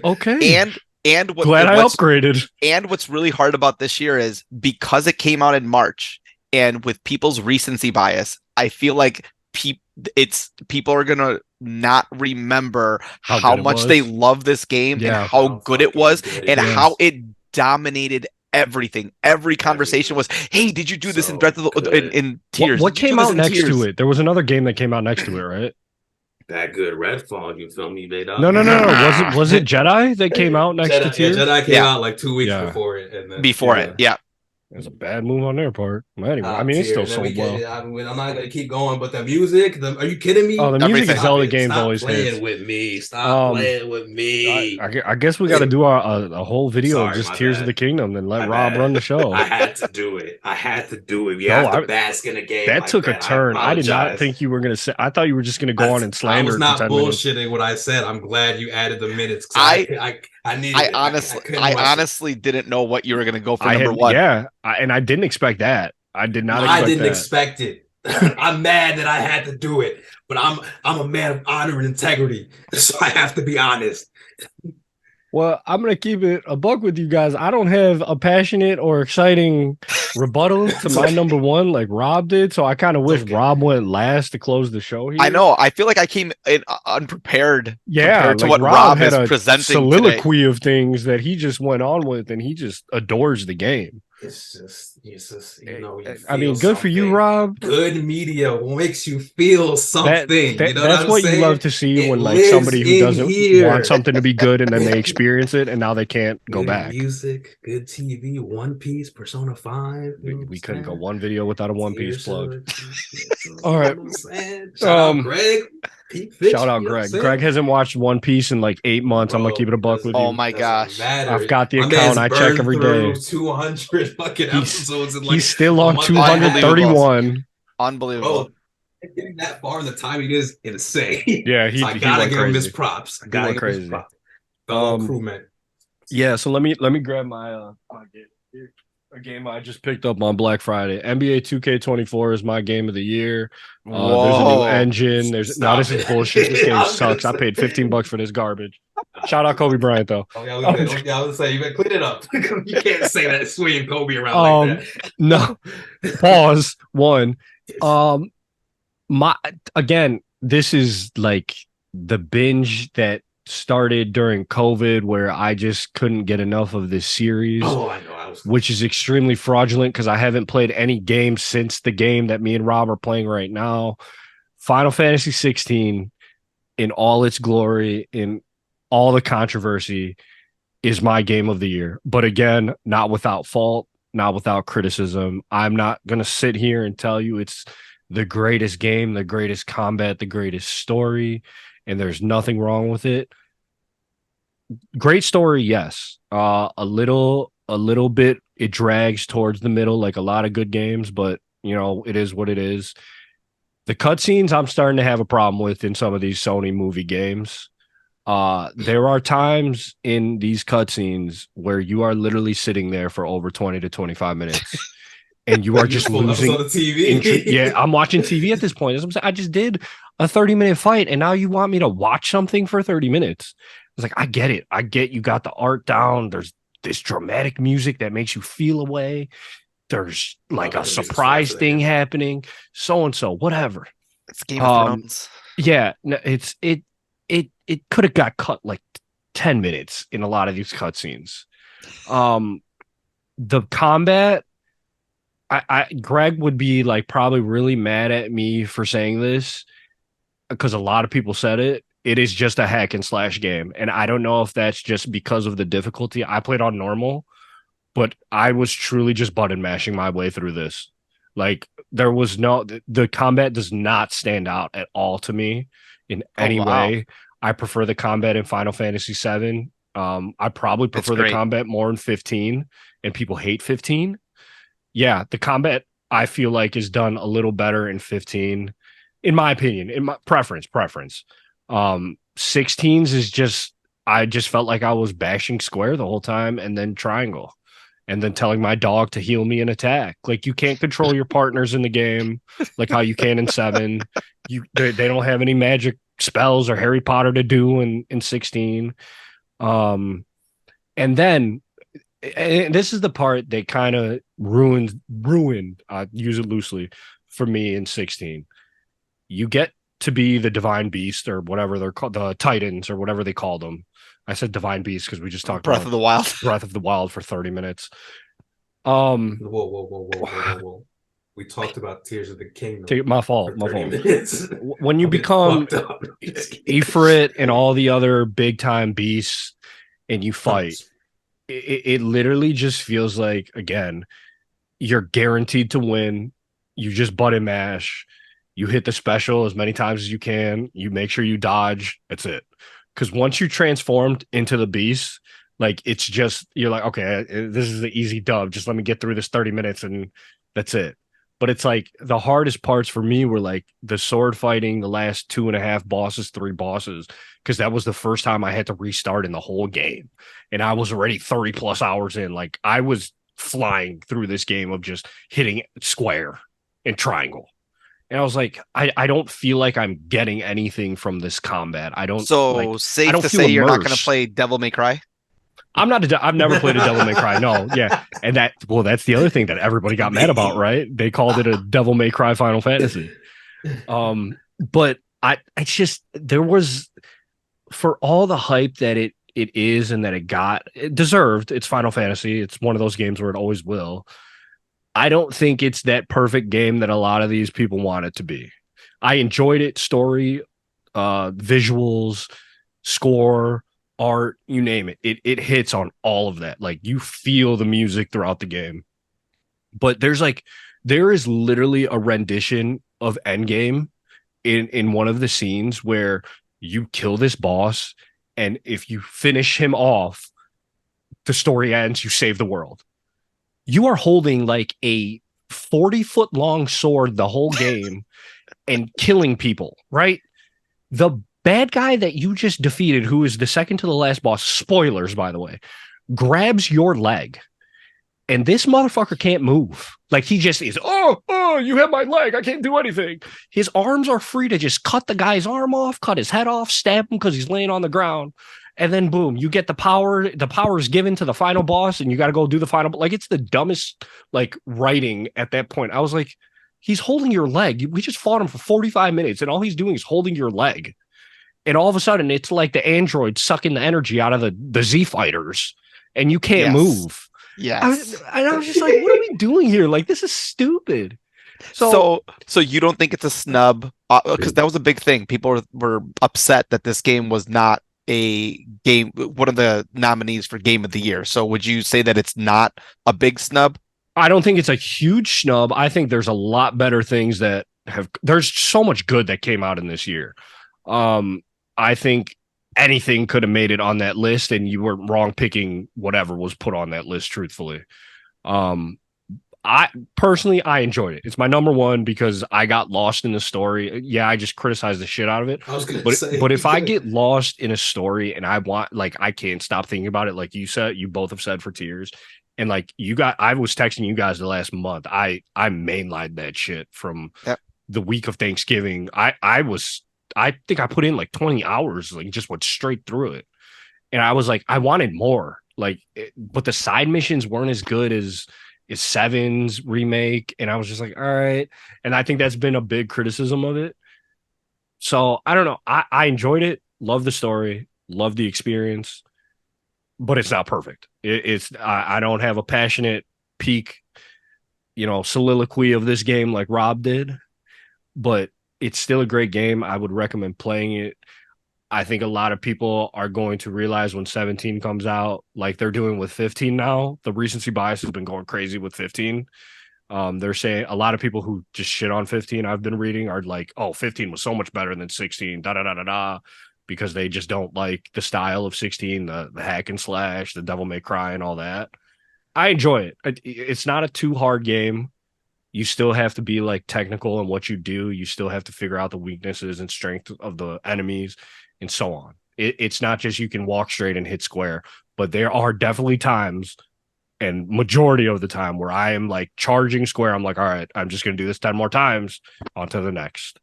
S3: And
S1: glad I upgraded.
S3: And what's really hard about this year is because it came out in March, and with people's recency bias, I feel like people are gonna not remember how much they love this game and how good it was and how it dominated everything. Every conversation was, "Hey, did you do this in Breath of the in Tears?"
S1: What came out next to it? There was another game that came out next to it, right?
S2: That good Redfall, you feel me? Made up.
S1: No. Was it Jedi that came out next to Tears?
S2: Yeah, Jedi came out like 2 weeks before it. And then,
S1: It was a bad move on their part. Well, anyway, I mean, it still sold well.
S2: I'm not going to keep going, but the music, are you kidding me?
S1: Oh, the music in Zelda games always
S2: hits. Stop playing with me.
S1: I guess we got to do a whole video of just Tears of the Kingdom and let Rob run the show.
S2: I had to do it. We have to bask in a game.
S1: That took a turn. I did not think you were going to say. I thought you were just going to go on and slander.
S2: I was not bullshitting what I said. I'm glad you added the minutes. I
S3: honestly didn't know what you were going to go for number 1.
S1: Yeah, and I didn't expect that. I did not.
S2: I didn't expect it. I'm mad that I had to do it, but I'm a man of honor and integrity, so I have to be honest.
S1: Well, I'm going to keep it a buck with you guys. I don't have a passionate or exciting rebuttal to my number 1 like Rob did, so I kind of wish Rob went last to close the show here.
S3: I know. I feel like I came in unprepared compared to what
S1: Rob
S3: is
S1: had
S3: presenting
S1: soliloquy
S3: today.
S1: Of things that he just went on with, and he just adores the game.
S2: It's just
S1: I mean, good for you, Rob.
S2: Good media makes you feel something.
S1: That's what you love to see when like somebody who doesn't want something to be good and then they experience it and now they can't go back.
S2: Music, good TV, One Piece, Persona 5.
S1: We couldn't go one video without a One Piece plug.
S2: All right. Shout out Greg.
S1: Shout out Greg. Greg hasn't watched One Piece in like 8 months. I'm gonna keep it a buck with you.
S3: Oh my gosh.
S1: I've got the account. I check every day.
S2: 200 fucking episodes.
S1: He's still on 231.
S3: Unbelievable.
S2: Bro, getting that far in the time he is insane.
S1: Yeah,
S2: I gotta give him his props. I gotta give him his props. Fellow crewman.
S1: Yeah, so let me grab my a game I just picked up on Black Friday. NBA 2K24 is my game of the year. There's a new engine. This is bullshit. This game sucks. I paid $15 for this garbage. Shout out Kobe Bryant though.
S2: I was gonna say you better clean it up. You can't say that swinging Kobe around like that.
S1: No. Pause. One. This is like the binge that started during COVID where I just couldn't get enough of this series.
S2: Oh, I know.
S1: Which is extremely fraudulent because I haven't played any game since the game that me and Rob are playing right now. Final Fantasy 16 in all its glory, in all the controversy, is my game of the year. But again, not without fault, not without criticism. I'm not going to sit here and tell you it's the greatest game, the greatest combat, the greatest story, and there's nothing wrong with it. Great story, yes. A little bit, it drags towards the middle like a lot of good games, but, it is what it is. The cutscenes I'm starting to have a problem with in some of these Sony movie games. There are times in these cutscenes where you are literally sitting there for over 20 to 25 minutes and you are just
S2: Full episode
S1: losing
S2: of TV.
S1: Yeah, I'm watching TV at this point. As I'm saying, I just did a 30-minute fight and now you want me to watch something for 30 minutes. It's like, I get it. I get you got the art down. There's this dramatic music that makes you feel away. There's like a
S2: The music's fire
S1: surprise
S2: for that
S1: thing
S2: game.
S1: happening, so and so, whatever.
S3: It's Game of
S1: Um,
S3: Thrones.
S1: yeah, it could have got cut like 10 minutes in a lot of these cutscenes. Um, the combat, Greg would be like probably really mad at me for saying this because a lot of people said it. It is just a hack and slash game, and I don't know if that's just because of the difficulty. I played on normal, but I was truly just button mashing my way through this. Like there was the combat does not stand out at all to me in
S3: Oh
S1: any
S3: wow,
S1: way. I prefer the combat in Final Fantasy VII. I probably
S3: it's
S1: prefer the
S3: great.
S1: combat more in 15, and people hate 15. Yeah, the combat I feel like is done a little better in 15, in my opinion, in my preference. 16s is just I just felt like I was bashing square the whole time and then triangle and then telling my dog to heal me and attack. Like you can't control your partners in the game like how you can in 7. They don't have any magic spells or Harry Potter to do in 16. Um and then and this is the part that kind of ruined use it loosely for me in 16. You get to be the divine beast or whatever they're called, the titans or whatever they called them. I said divine beast because we just talked
S3: Breath
S1: about
S3: of the Wild.
S1: Breath of the Wild for 30 minutes.
S2: Whoa. We talked about Tears of the Kingdom
S1: My
S2: for
S1: fault, my
S2: 30
S1: fault.
S2: minutes.
S1: When you
S2: I'm getting
S1: become
S2: fucked up. Just kidding.
S1: Ifrit and all the other big time beasts and you fight, it literally just feels like, again, you're guaranteed to win. You just button mash. You hit the special as many times as you can. You make sure you dodge. That's it. Because once you transformed into the beast, like it's just you're like, okay, this is the easy dub. Just let me get through this 30 minutes and that's it. But it's like the hardest parts for me were like the sword fighting, the last 2.5 bosses, 3 bosses, because that was the first time I had to restart in the whole game. And I was already 30 plus hours in. Like I was flying through this game of just hitting square and triangle. And I was like, I don't feel like I'm getting anything from this combat.
S3: So
S1: I
S3: safe
S1: don't
S3: to
S1: feel
S3: say you're not going to
S1: immersed.
S3: play Devil May Cry.
S1: I've never played a Devil May Cry. No, yeah. And that's the other thing that everybody got mad about, right? They called it a Devil May Cry Final Fantasy. But it's just there was for all the hype that it is and that it deserved. It's Final Fantasy. It's one of those games where it always will. I don't think it's that perfect game that a lot of these people want it to be. I enjoyed it, story, visuals, score, art, you name it. It hits on all of that. Like you feel the music throughout the game. But there is literally a rendition of Endgame in one of the scenes where you kill this boss, and if you finish him off, the story ends, you save the world. You are holding like a 40-foot long sword the whole game and killing people, right? The bad guy that you just defeated, who is the second to the last boss, spoilers, by the way, grabs your leg. And this motherfucker can't move. Like he just is, oh, you have my leg. I can't do anything. His arms are free to just cut the guy's arm off, cut his head off, stab him because he's laying on the ground. And then boom, you get the power. The power is given to the final boss, and you got to go do the final. Like it's the dumbest like writing at that point. I was like, he's holding your leg. We just fought him for 45 minutes, and all he's doing is holding your leg. And all of a sudden, it's like the android sucking the energy out of the Z fighters, and you can't
S3: Yes.
S1: move.
S3: Yes.
S1: I was just like, what are we doing here? Like, this is stupid.
S3: So you don't think it's a snub? Because that was a big thing. People were upset that this game was not a game, one of the nominees for Game of the Year. So would you say that it's not a big snub?
S1: I don't think it's a huge snub. I think there's a lot better things that there's so much good that came out in this year. I think anything could have made it on that list, and you weren't wrong picking whatever was put on that list, truthfully. I personally, I enjoyed it. It's my number one because I got lost in the story. Yeah, I just criticized the shit out of it.
S2: I was gonna
S1: But
S2: say,
S1: but if I get lost in a story and I want, like, I can't stop thinking about it, like you said, you both have said for tears, and like I was texting you guys the last month. I mainlined that shit from
S3: Yep.
S1: the week of Thanksgiving. I think I put in like 20 hours, like just went straight through it, and I was like, I wanted more, like, but the side missions weren't as good as Seven's remake, and I was just like, all right. And I think that's been a big criticism of it. So I don't know. I enjoyed it, love the story, love the experience, but it's not perfect. I don't have a passionate peak, soliloquy of this game like Rob did, but it's still a great game. I would recommend playing it. I think a lot of people are going to realize when 17 comes out, like they're doing with 15 now. The recency bias has been going crazy with 15. They're saying a lot of people who just shit on 15, I've been reading, are like, oh, 15 was so much better than 16, da da da da da, because they just don't like the style of 16, the hack and slash, the Devil May Cry, and all that. I enjoy it. It's not a too hard game. You still have to be like technical in what you do. You still have to figure out the weaknesses and strength of the enemies and so on. It's not just you can walk straight and hit square, but there are definitely times, and majority of the time, where I am like charging square. I'm like, all right, I'm just going to do this 10 more times, on to the next.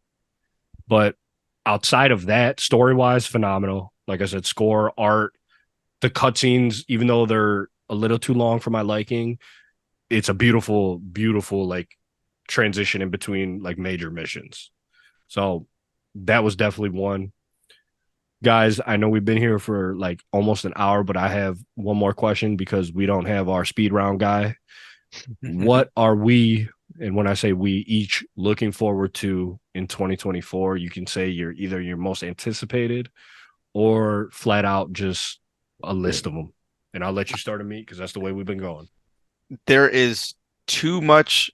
S1: But outside of that, story wise, phenomenal. Like I said, score, art, the cutscenes, even though they're a little too long for my liking, it's a beautiful, beautiful, like, transition in between like major missions. So that was definitely one. Guys, I know we've been here for like almost an hour, but I have one more question because we don't have our speed round guy. What are we, and when I say we, each looking forward to in 2024? You can say you're either your most anticipated or flat out just a list of them. And I'll let you start, Amit, because that's the way we've been going.
S3: There is too much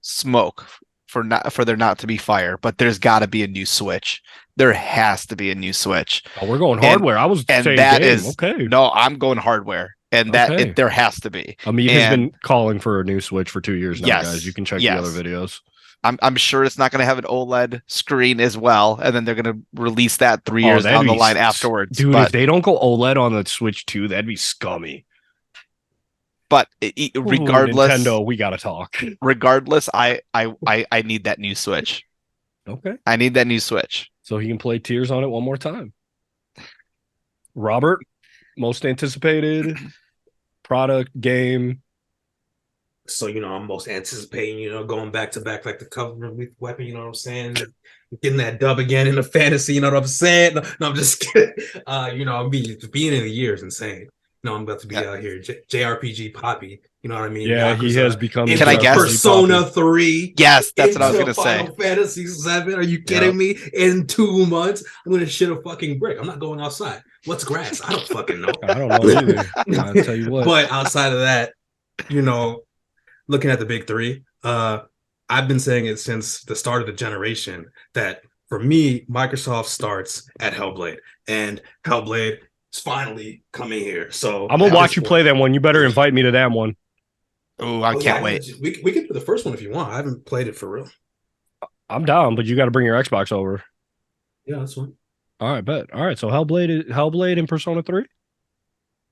S3: smoke for there not to be fire, but there's got to be a new Switch. There has to be a new Switch.
S1: Oh, we're going hardware. I was saying
S3: that
S1: game.
S3: is
S1: Okay.
S3: no, I'm going hardware, and
S1: Okay.
S3: there has to be.
S1: Amit has been calling for a new Switch for 2 years now,
S3: Yes,
S1: guys. You can check
S3: yes.
S1: the other videos.
S3: I'm sure it's not going to have an OLED screen as well, and then they're going to release that 3 years down the line afterwards.
S1: Dude, if they don't go OLED on the Switch 2, that'd be scummy.
S3: But regardless,
S1: Nintendo, we gotta talk.
S3: Regardless, I need that new Switch.
S1: Okay,
S3: I need that new Switch
S1: so he can play Tears on it one more time. Robert, most anticipated product, game.
S2: So, I'm most anticipating, going back to back like the cover with weapon, you know what I'm saying? Getting that dub again in the fantasy, you know what I'm saying? No, I'm just kidding. Being in the year is insane. I'm about to be out here, JRPG Poppy. You know what I mean?
S1: Yeah,
S2: Yakuza,
S1: he has become.
S3: Can I guess?
S2: Persona 3.
S3: Yes, that's what I was gonna say.
S2: Final Fantasy 7. Are you kidding me? In 2 months, I'm gonna shit a fucking brick. I'm not going outside. What's grass? I don't fucking know.
S1: I don't know either. I'll tell you what.
S2: But outside of that, looking at the big three, I've been saying it since the start of the generation that for me, Microsoft starts at Hellblade, and Hellblade is finally coming here. So
S1: I'm gonna watch you play that one. You better invite me to that one.
S3: Oh, I can't wait.
S2: We can do the first one if you want. I haven't played it for real.
S1: I'm down, but you got to bring your Xbox over.
S2: Yeah, that's fine.
S1: All right, bet. All right, so Hellblade and Persona 3?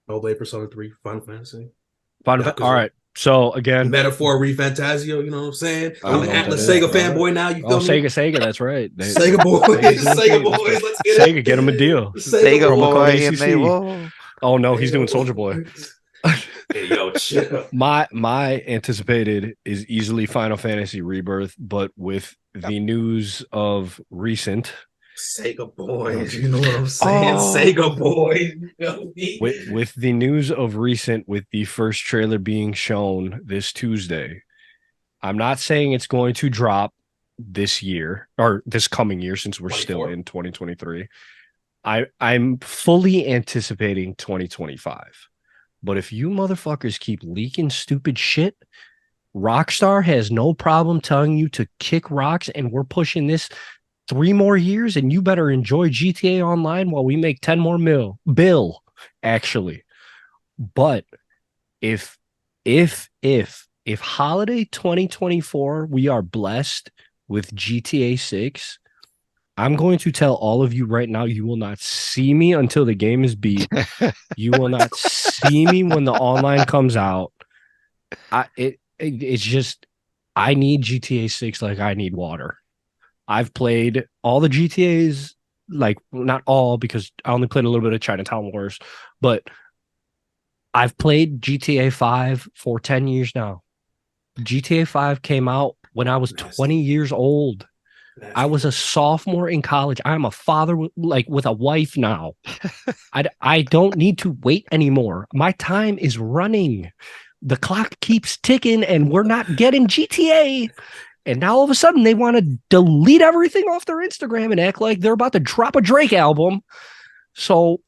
S2: Hellblade, Persona 3, Final Fantasy.
S1: All right. So again,
S2: Metaphor Refantasio, you know what I'm saying? I'm an Atlas
S1: Sega
S2: fanboy now. You feel me?
S1: Sega, that's right.
S2: Sega boys, Sega boys, let's get it.
S1: Sega, get him a deal.
S3: Sega boy, and they will.
S1: Oh no, he's doing Soldier Boy.
S2: Hey, yo, chill.
S1: My anticipated is easily Final Fantasy Rebirth, but with the news of recent
S2: Sega boys, you know what I'm saying? Sega boys.
S1: With the news of recent, with the first trailer being shown this Tuesday, I'm not saying it's going to drop this year or this coming year, since we're
S2: 24.
S1: still in 2023. I'm fully anticipating 2025. But if you motherfuckers keep leaking stupid shit, Rockstar has no problem telling you to kick rocks, and we're pushing this 3 more years, and you better enjoy GTA Online while we make 10 more bill, actually. But if if holiday 2024 we are blessed with GTA 6, I'm going to tell all of you right now, you will not see me until the game is beat. You will not see me when the online comes out. It's just I need GTA 6 like I need water. I've played all the GTAs, like not all because I only played a little bit of Chinatown Wars, but I've played GTA 5 for 10 years now. GTA 5 came out when I was 20 years old. I was a sophomore in college. I'm a father with a wife now. I don't need to wait anymore. My time is running. The clock keeps ticking and we're not getting GTA. And now all of a sudden they want to delete everything off their Instagram and act like they're about to drop a Drake album. So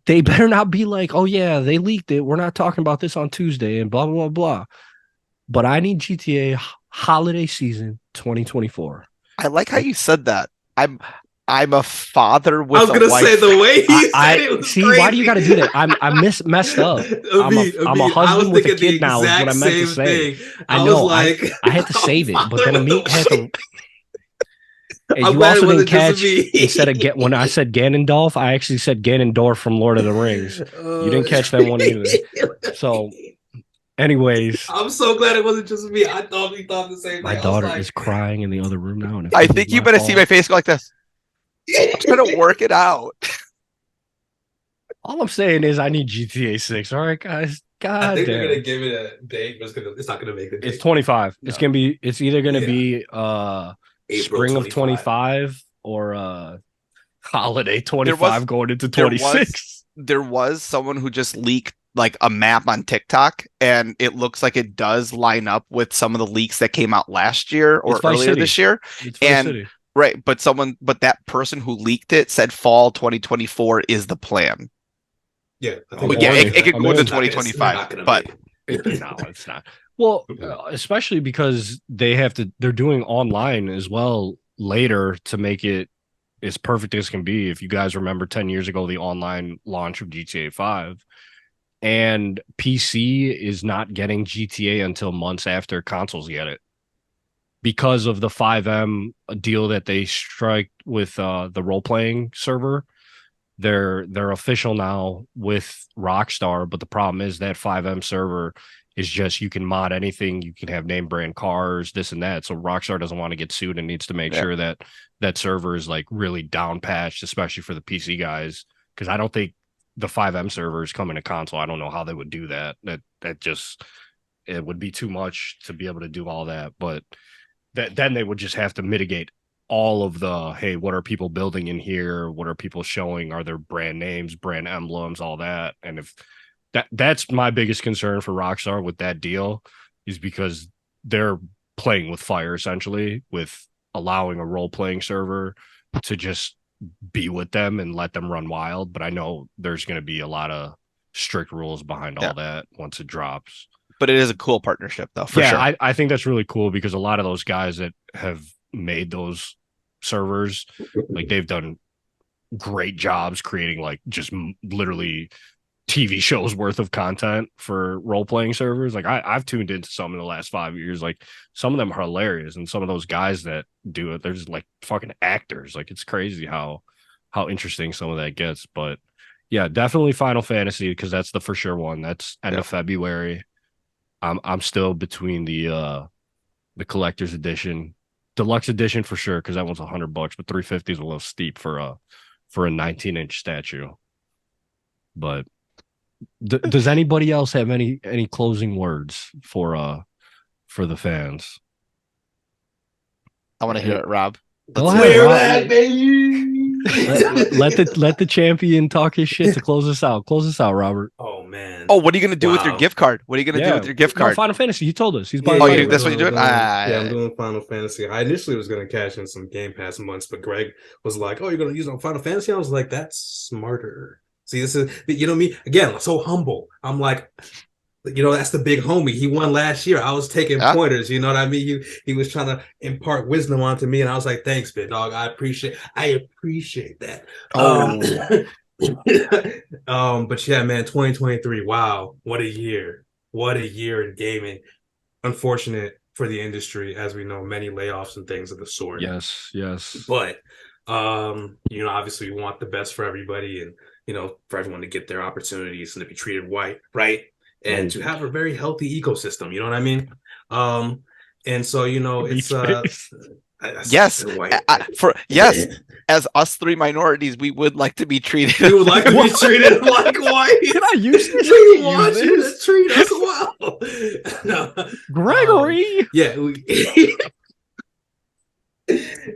S1: they better not be like, oh yeah, they leaked it. We're not talking about this on Tuesday and blah, blah, blah, blah. But I need GTA holiday season 2024.
S3: I like how you said that. I'm a father
S2: I
S3: with
S2: was
S3: a
S2: gonna say
S3: wife.
S2: the way he said it was
S1: see
S2: crazy.
S1: why do you got to do that? Messed up. I'm a husband with a kid now. Is what I meant to say.
S2: Thing.
S1: I
S2: I
S1: know.
S2: was like,
S1: I had to save it, but then Amit had to. And
S2: I'm
S1: you
S2: glad it
S1: also didn't
S2: wasn't just
S1: catch
S2: me.
S1: instead of when I said Ganondorf, I actually said Ganondorf from Lord of the Rings. You didn't catch that one either. So, anyways,
S2: I'm so glad it wasn't just me. I thought he thought the same thing.
S1: my
S2: I was
S1: daughter
S2: like,
S1: is crying in the other room now, and
S3: I think you better see my face go like this. I'm trying to work it out.
S1: All I'm saying is I need GTA 6. All right, guys. God
S2: I think
S1: damn.
S2: they're gonna give it a date, but it's not gonna make the date.
S1: It's 25.
S2: No.
S1: It's either gonna
S2: Yeah.
S1: be
S2: April
S1: spring
S2: 25.
S1: of 25 or holiday 25 going into
S3: there
S1: 26.
S3: There was someone who just leaked like a map on TikTok, and it looks like it does line up with some of the leaks that came out last year or
S1: It's Vice
S3: earlier
S1: City.
S3: this year.
S1: It's Vice
S3: And
S1: City.
S3: right, but that person who leaked it said fall 2024 is the plan.
S2: Yeah, I
S1: Oh,
S2: think
S3: yeah,
S1: horny.
S3: it could go
S1: I'm
S3: into
S1: in.
S3: 2025, but
S1: No, it's not. Well, especially because they're doing online as well later to make it as perfect as can be. If you guys remember 10 years ago, the online launch of GTA 5 and PC is not getting GTA until months after consoles get it because of the 5M deal that they strike with the role playing server. They're official now with Rockstar, but the problem is that 5M server is just you can mod anything, you can have name brand cars, this and that. So Rockstar doesn't want to get sued and needs to make sure that that server is like really down patched, especially for the PC guys. Because I don't think the 5M servers coming to console. I don't know how they would do that. That just it would be too much to be able to do all that. But then they would just have to mitigate all of the hey, what are people building in here? What are people showing? Are there brand names, brand emblems, all that? And if that's my biggest concern for Rockstar with that deal is because they're playing with fire essentially with allowing a role playing server to just be with them and let them run wild. But I know there's going to be a lot of strict rules behind all that once it drops.
S3: But it is a cool partnership though, for sure.
S1: I think that's really cool because a lot of those guys that have made those servers, like they've done great jobs creating like just literally TV shows worth of content for role-playing servers. Like I've tuned into some in the last 5 years. Like some of them are hilarious, and some of those guys that do it, they're just like fucking actors. Like it's crazy how interesting some of that gets. But yeah, definitely Final Fantasy because that's the for sure one. That's end of February. I'm still between the collector's edition, deluxe edition for sure because that one's $100, but 350 is a little steep for a 19-inch statue. But does anybody else have any closing words for the fans?
S3: I want to hear it, Rob.
S1: Go ahead, Rob. Let the champion talk his shit to close us out. Close us out, Robert.
S2: Oh man.
S3: Oh, what are you gonna do with your gift card? What are you gonna do with your gift card?
S1: No, Final Fantasy. He told us he's
S2: Yeah,
S1: buying.
S3: That's what you're doing.
S2: I'm doing Final Fantasy. I initially was gonna cash in some Game Pass months, but Greg was like, "Oh, you're gonna use it on Final Fantasy?" I was like, "That's smarter." See, this is me again. So humble. I'm like, that's the big homie. He won last year. I was taking pointers. You know what I mean? He was trying to impart wisdom onto me, and I was like, "Thanks, big dog. I appreciate that." But yeah, man, 2023. Wow, what a year! What a year in gaming. unfortunate for the industry, as we know, many layoffs and things of the sort.
S1: Yes, yes.
S2: But obviously we want the best for everybody, and for everyone to get their opportunities and to be treated right, and to have a very healthy ecosystem. You know what I mean? And so it's
S3: Yes, yes. As us three minorities, we would like to be treated.
S2: We would like to be treated like white.
S1: Can I use this?
S2: We want you to treat us well. No.
S1: Gregory.
S2: Yeah.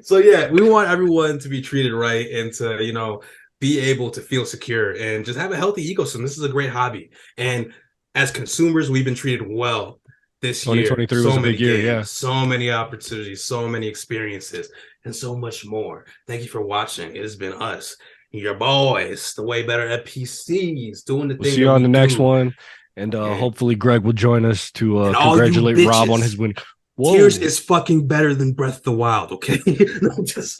S2: So yeah, we want everyone to be treated right and to be able to feel secure and just have a healthy ecosystem. This is a great hobby, and as consumers, we've been treated well this year.
S1: 2023 was a big year, yeah.
S2: So many opportunities, so many experiences, and so much more. Thank you for watching. It has been us, your boys, the Way Better at PCs, doing the thing.
S1: We'll see you on the next one, and hopefully Greg will join us to congratulate Rob on his win.
S2: Whoa. Tears is fucking better than Breath of the Wild, okay?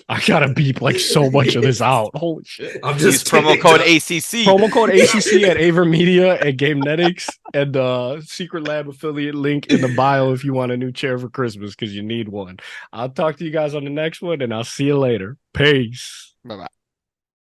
S1: I gotta beep like so much of this out. Holy shit.
S3: I'm just promo code ACC.
S1: Promo code ACC at AVerMedia and GameNetics, and Secret Lab affiliate link in the bio if you want a new chair for Christmas, because you need one. I'll talk to you guys on the next one, and I'll see you later. Peace.
S3: Bye-bye.